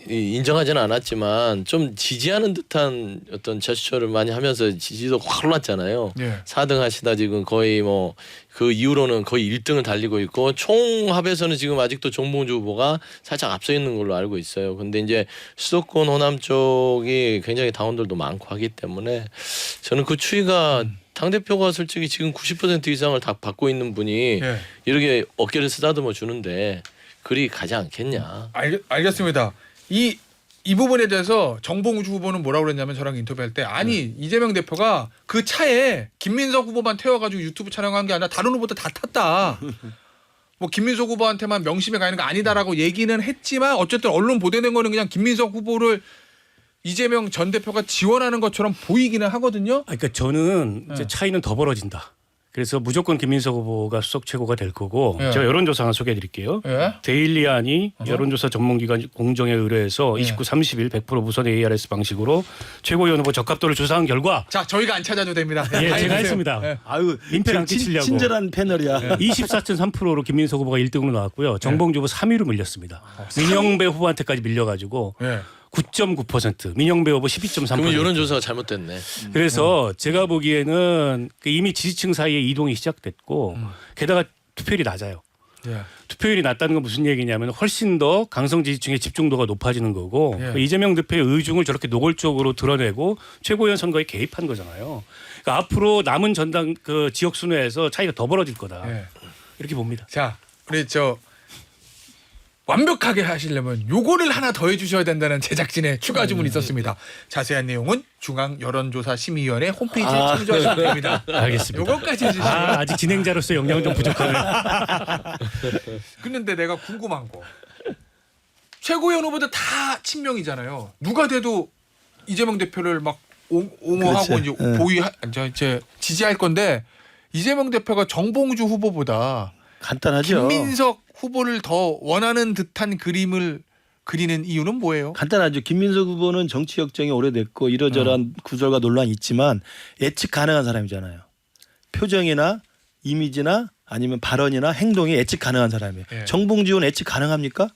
Speaker 4: 인정하지는 않았지만 좀 지지하는 듯한 어떤 제스처를 많이 하면서 지지도 확 올랐잖아요.
Speaker 1: 예.
Speaker 4: 4등 하시다 지금 거의 뭐 그 이후로는 거의 1등을 달리고 있고 총합에서는 지금 아직도 정봉주 후보가 살짝 앞서 있는 걸로 알고 있어요. 근데 이제 수도권 호남 쪽이 굉장히 당원들도 많고 하기 때문에 저는 그 추이가 당대표가 솔직히 지금 90% 이상을 다 받고 있는 분이
Speaker 1: 예.
Speaker 4: 이렇게 어깨를 쓰다듬어 주는데 그리 가지 않겠냐.
Speaker 1: 알겠습니다. 이 부분에 대해서 정봉주 후보는 뭐라고 그랬냐면 저랑 인터뷰할 때 아니 이재명 대표가 그 차에 김민석 후보만 태워가지고 유튜브 촬영한 게 아니라 다른 후보도 다 탔다. 뭐 김민석 후보한테만 명심해 가는 거 아니다라고 얘기는 했지만 어쨌든 언론 보도된 거는 그냥 김민석 후보를 이재명 전 대표가 지원하는 것처럼 보이기는 하거든요.
Speaker 3: 그러니까 저는 이제
Speaker 1: 네.
Speaker 3: 차이는 더 벌어진다. 그래서 무조건 김민석 후보가 수석 최고가 될 거고
Speaker 1: 예.
Speaker 3: 제가 여론조사 하나 소개해드릴게요.
Speaker 1: 예.
Speaker 3: 데일리안이 여론조사 전문기관 공정에 의뢰해서
Speaker 1: 예.
Speaker 3: 29, 30일 100% 무선 ARS 방식으로 최고위원 후보 적합도를 조사한 결과
Speaker 1: 자 저희가 안 찾아도 됩니다.
Speaker 3: 예,
Speaker 1: 다
Speaker 3: 제가
Speaker 1: 해주세요.
Speaker 3: 했습니다.
Speaker 1: 예.
Speaker 2: 아유
Speaker 3: 민폐를 안
Speaker 2: 친-
Speaker 3: 끼치려고.
Speaker 2: 친절한 패널이야.
Speaker 3: 24.3%로 김민석 후보가 1등으로 나왔고요. 정봉주 후보 3위로 밀렸습니다. 민영배 후보한테까지 밀려가지고
Speaker 1: 예.
Speaker 3: 9.9%, 민영배 후보 12.3%.
Speaker 4: 그러면 여론조사가 잘못됐네.
Speaker 3: 그래서 제가 보기에는 이미 지지층 사이에 이동이 시작됐고 게다가 투표율이 낮아요.
Speaker 1: 예.
Speaker 3: 투표율이 낮다는 건 무슨 얘기냐면 훨씬 더 강성 지지층의 집중도가 높아지는 거고
Speaker 1: 예.
Speaker 3: 이재명 대표의 의중을 저렇게 노골적으로 드러내고 최고위원 선거에 개입한 거잖아요. 그러니까 앞으로 남은 전당 그 지역 순회에서 차이가 더 벌어질 거다.
Speaker 1: 예.
Speaker 3: 이렇게 봅니다.
Speaker 1: 자, 우리 완벽하게 하시려면 요거를 하나 더 해주셔야 된다는 제작진의 추가 주문이 있었습니다. 자세한 내용은 중앙여론조사심의위원회 홈페이지에 참조하시면 됩니다.
Speaker 3: 알겠습니다.
Speaker 1: 요거까지 해주시면.
Speaker 3: 아직 진행자로서 역량은 좀 부족하네요.
Speaker 1: 근데 내가 궁금한 거. 최고위원 후보들 다 친명이잖아요. 누가 돼도 이재명 대표를 막 옹호하고
Speaker 2: 그렇지.
Speaker 1: 이제 이제 지지할 건데 이재명 대표가 정봉주 후보보다
Speaker 2: 간단하죠.
Speaker 1: 김민석 후보를 더 원하는 듯한 그림을 그리는 이유는 뭐예요?
Speaker 2: 간단하죠. 김민석 후보는 정치 역정이 오래됐고 이러저러한 구설과 논란이 있지만 예측 가능한 사람이잖아요. 표정이나 이미지나 아니면 발언이나 행동이 예측 가능한 사람이에요.
Speaker 1: 예.
Speaker 2: 정봉주 의원 예측 가능합니까?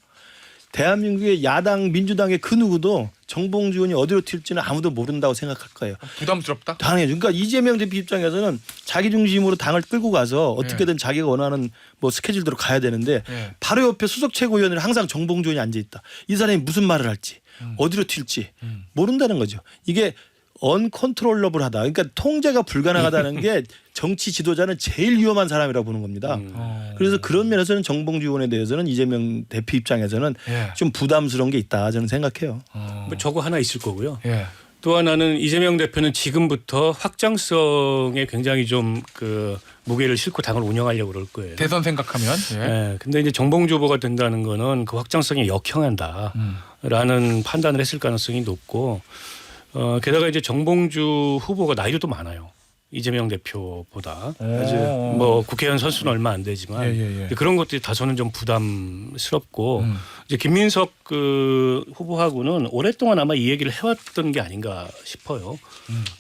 Speaker 2: 대한민국의 야당 민주당의 그 누구도 정봉주 의원이 어디로 튈지는 아무도 모른다고 생각할 거예요.
Speaker 1: 부담스럽다.
Speaker 2: 당연히 그러니까 이재명 대표 입장에서는 자기 중심으로 당을 끌고 가서 어떻게든 자기가 원하는 뭐 스케줄대로 가야 되는데
Speaker 1: 예.
Speaker 2: 바로 옆에 수석 최고위원이 항상 정봉주 의원이 앉아 있다. 이 사람이 무슨 말을 할지 어디로 튈지 모른다는 거죠. 이게 언컨트롤러블하다. 그러니까 통제가 불가능하다는 게 정치 지도자는 제일 위험한 사람이라고 보는 겁니다. 그래서 그런 면에서는 정봉주 의원에 대해서는 이재명 대표 입장에서는
Speaker 1: 예.
Speaker 2: 좀 부담스러운 게 있다 저는 생각해요.
Speaker 3: 뭐 저거 하나 있을 거고요.
Speaker 1: 예.
Speaker 3: 또 하나는 이재명 대표는 지금부터 확장성에 굉장히 좀 그 무게를 싣고 당을 운영하려고 그럴 거예요.
Speaker 1: 대선 생각하면. 예.
Speaker 3: 예. 근데 이제 정봉주 후보가 된다는 거는 그 확장성에 역행한다라는 판단을 했을 가능성이 높고 게다가 이제 정봉주 후보가 나이도 또 많아요. 이재명 대표보다 아직 뭐 국회의원 선수는 얼마 안 되지만
Speaker 1: 예.
Speaker 3: 그런 것들이 다소는 좀 부담스럽고 이제 김민석 그 후보하고는 오랫동안 아마 이 얘기를 해왔던 게 아닌가 싶어요.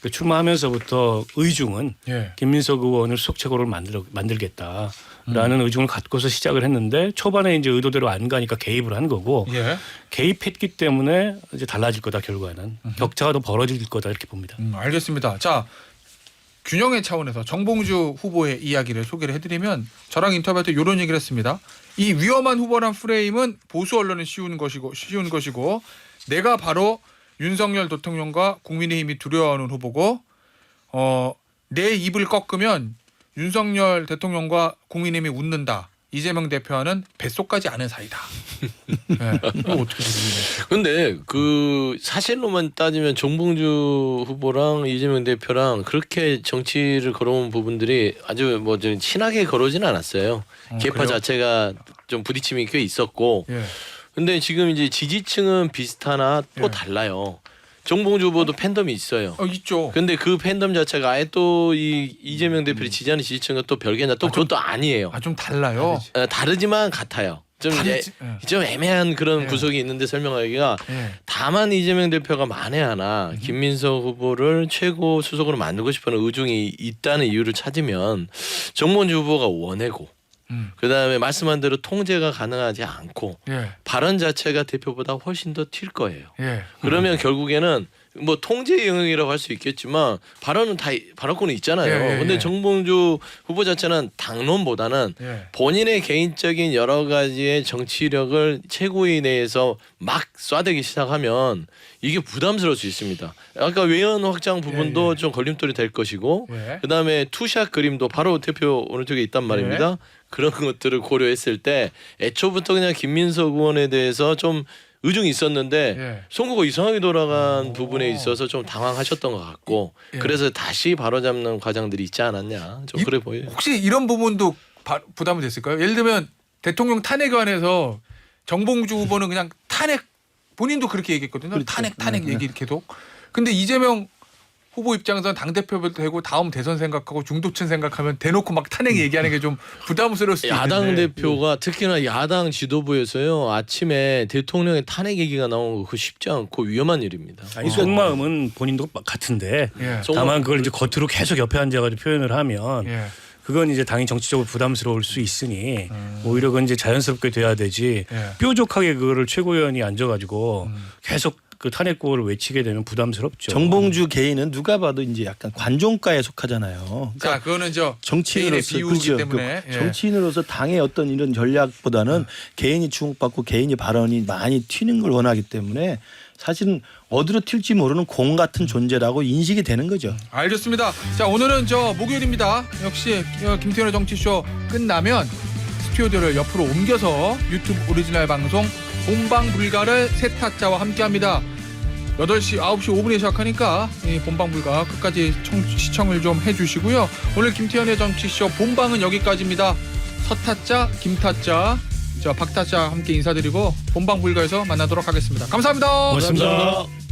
Speaker 3: 그 출마하면서부터 의중은
Speaker 1: 예.
Speaker 3: 김민석 의원을 수석 최고를 만들겠다라는 의중을 갖고서 시작을 했는데 초반에 이제 의도대로 안 가니까 개입을 한 거고
Speaker 1: 예.
Speaker 3: 개입했기 때문에 이제 달라질 거다 결과는 격차가 더 벌어질 거다 이렇게 봅니다.
Speaker 1: 알겠습니다. 자, 균형의 차원에서 정봉주 후보의 이야기를 소개를 해드리면 저랑 인터뷰할 때 이런 얘기를 했습니다. 이 위험한 후보란 프레임은 보수 언론은 쉬운 것이고 내가 바로 윤석열 대통령과 국민의힘이 두려워하는 후보고 내 입을 꺾으면 윤석열 대통령과 국민의힘이 웃는다. 이재명 대표와는 뱃속까지 아는 사이다. 네. 이거 어떻게 들리세요?
Speaker 4: 근데 그 사실로만 따지면 정봉주 후보랑 이재명 대표랑 그렇게 정치를 걸어온 부분들이 아주 뭐 좀 친하게 걸어오지는 않았어요. 계파
Speaker 1: 그래요?
Speaker 4: 자체가 좀 부딪힘이 꽤 있었고.
Speaker 1: 예.
Speaker 4: 근데 지금 이제 지지층은 비슷하나 또
Speaker 1: 예.
Speaker 4: 달라요. 정봉주 후보도 팬덤이 있어요.
Speaker 1: 있죠.
Speaker 4: 근데 그 팬덤 자체가 아예 또 이 이재명 대표를 지지하는 지지층은 또 별개냐 또 그것도 아니에요.
Speaker 1: 좀 달라요.
Speaker 4: 다르지만 같아요. 좀
Speaker 1: 다르지.
Speaker 4: 좀 애매한 그런
Speaker 1: 예.
Speaker 4: 구석이 있는데 설명하기가
Speaker 1: 예.
Speaker 4: 다만 이재명 대표가 만에 하나 김민석 후보를 최고 수석으로 만들고 싶어하는 의중이 있다는 이유를 찾으면 정봉주 후보가 원해고 그다음에 말씀한 대로 통제가 가능하지 않고
Speaker 1: 예.
Speaker 4: 발언 자체가 대표보다 훨씬 더 튈 거예요.
Speaker 1: 예.
Speaker 4: 그러면 결국에는 뭐 통제 영역이라고 할 수 있겠지만 발언은 다 발언권이 있잖아요.
Speaker 1: 예, 예,
Speaker 4: 근데
Speaker 1: 예.
Speaker 4: 정봉주 후보 자체는 당론보다는
Speaker 1: 예.
Speaker 4: 본인의 개인적인 여러 가지의 정치력을 최고위내에서 막 쏴대기 시작하면 이게 부담스러울 수 있습니다. 아까 외연 확장 부분도
Speaker 1: 예, 예.
Speaker 4: 좀 걸림돌이 될 것이고
Speaker 1: 예.
Speaker 4: 그다음에 투샷 그림도 바로 대표 오른쪽에 있단 말입니다. 그런 것들을 고려했을 때 애초부터 그냥 김민석 의원에 대해서 좀 의중이 있었는데
Speaker 1: 예.
Speaker 4: 선거가 이상하게 돌아간 부분에 있어서 좀 당황하셨던 것 같고
Speaker 1: 예.
Speaker 4: 그래서 다시 바로잡는 과정들이 있지 않았냐 좀 그래 보여요.
Speaker 1: 혹시 이런 부분도 부담이 됐을까요? 예를 들면 대통령 탄핵안에서 정봉주 후보는 그냥 탄핵 본인도 그렇게 얘기했거든요.
Speaker 2: 그렇죠.
Speaker 1: 탄핵 얘기 계속. 근데 이재명 후보 입장에서는 당대표 되고 다음 대선 생각하고 중도층 생각하면 대놓고 막 탄핵 얘기하는 게 좀 부담스러울 수도 있는데.
Speaker 4: 야당 대표가 특히나 야당 지도부에서요 아침에 대통령의 탄핵 얘기가 나온 거 그거 쉽지 않고 위험한 일입니다.
Speaker 3: 아니 속마음은 본인도 같은데
Speaker 1: 예.
Speaker 3: 다만 그걸 이제 겉으로 계속 옆에 앉아가지고 표현을 하면
Speaker 1: 예.
Speaker 3: 그건 이제 당이 정치적으로 부담스러울 수 있으니 오히려 그건 이제 자연스럽게 돼야 되지
Speaker 1: 예.
Speaker 3: 뾰족하게 그거를 최고위원이 앉아가지고 계속 그 탄핵구호를 외치게 되면 부담스럽죠.
Speaker 2: 정봉주 개인은 누가 봐도 이제 약간 관종가에 속하잖아요. 그러니까
Speaker 1: 자, 그거는 저
Speaker 2: 정치인으로서
Speaker 1: 개인의 비유이기
Speaker 2: 그죠.
Speaker 1: 때문에
Speaker 2: 그
Speaker 1: 예.
Speaker 2: 정치인으로서 당의 어떤 이런 전략보다는 개인이 주목받고 개인이 발언이 많이 튀는 걸 원하기 때문에 사실은 어디로 튈지 모르는 공 같은 존재라고 인식이 되는 거죠.
Speaker 1: 알겠습니다. 자, 오늘은 저 목요일입니다. 역시 김태현의 정치쇼 끝나면 스튜디오를 옆으로 옮겨서 유튜브 오리지널 방송 본방불가를 세 타짜와 함께합니다. 8시, 9시 5분에 시작하니까 이 본방불가 끝까지 시청을 좀 해주시고요. 오늘 김태현의 정치쇼 본방은 여기까지입니다. 서타짜, 김타짜, 박타짜 함께 인사드리고 본방불가에서 만나도록 하겠습니다. 감사합니다.
Speaker 3: 고맙습니다.
Speaker 4: 감사합니다.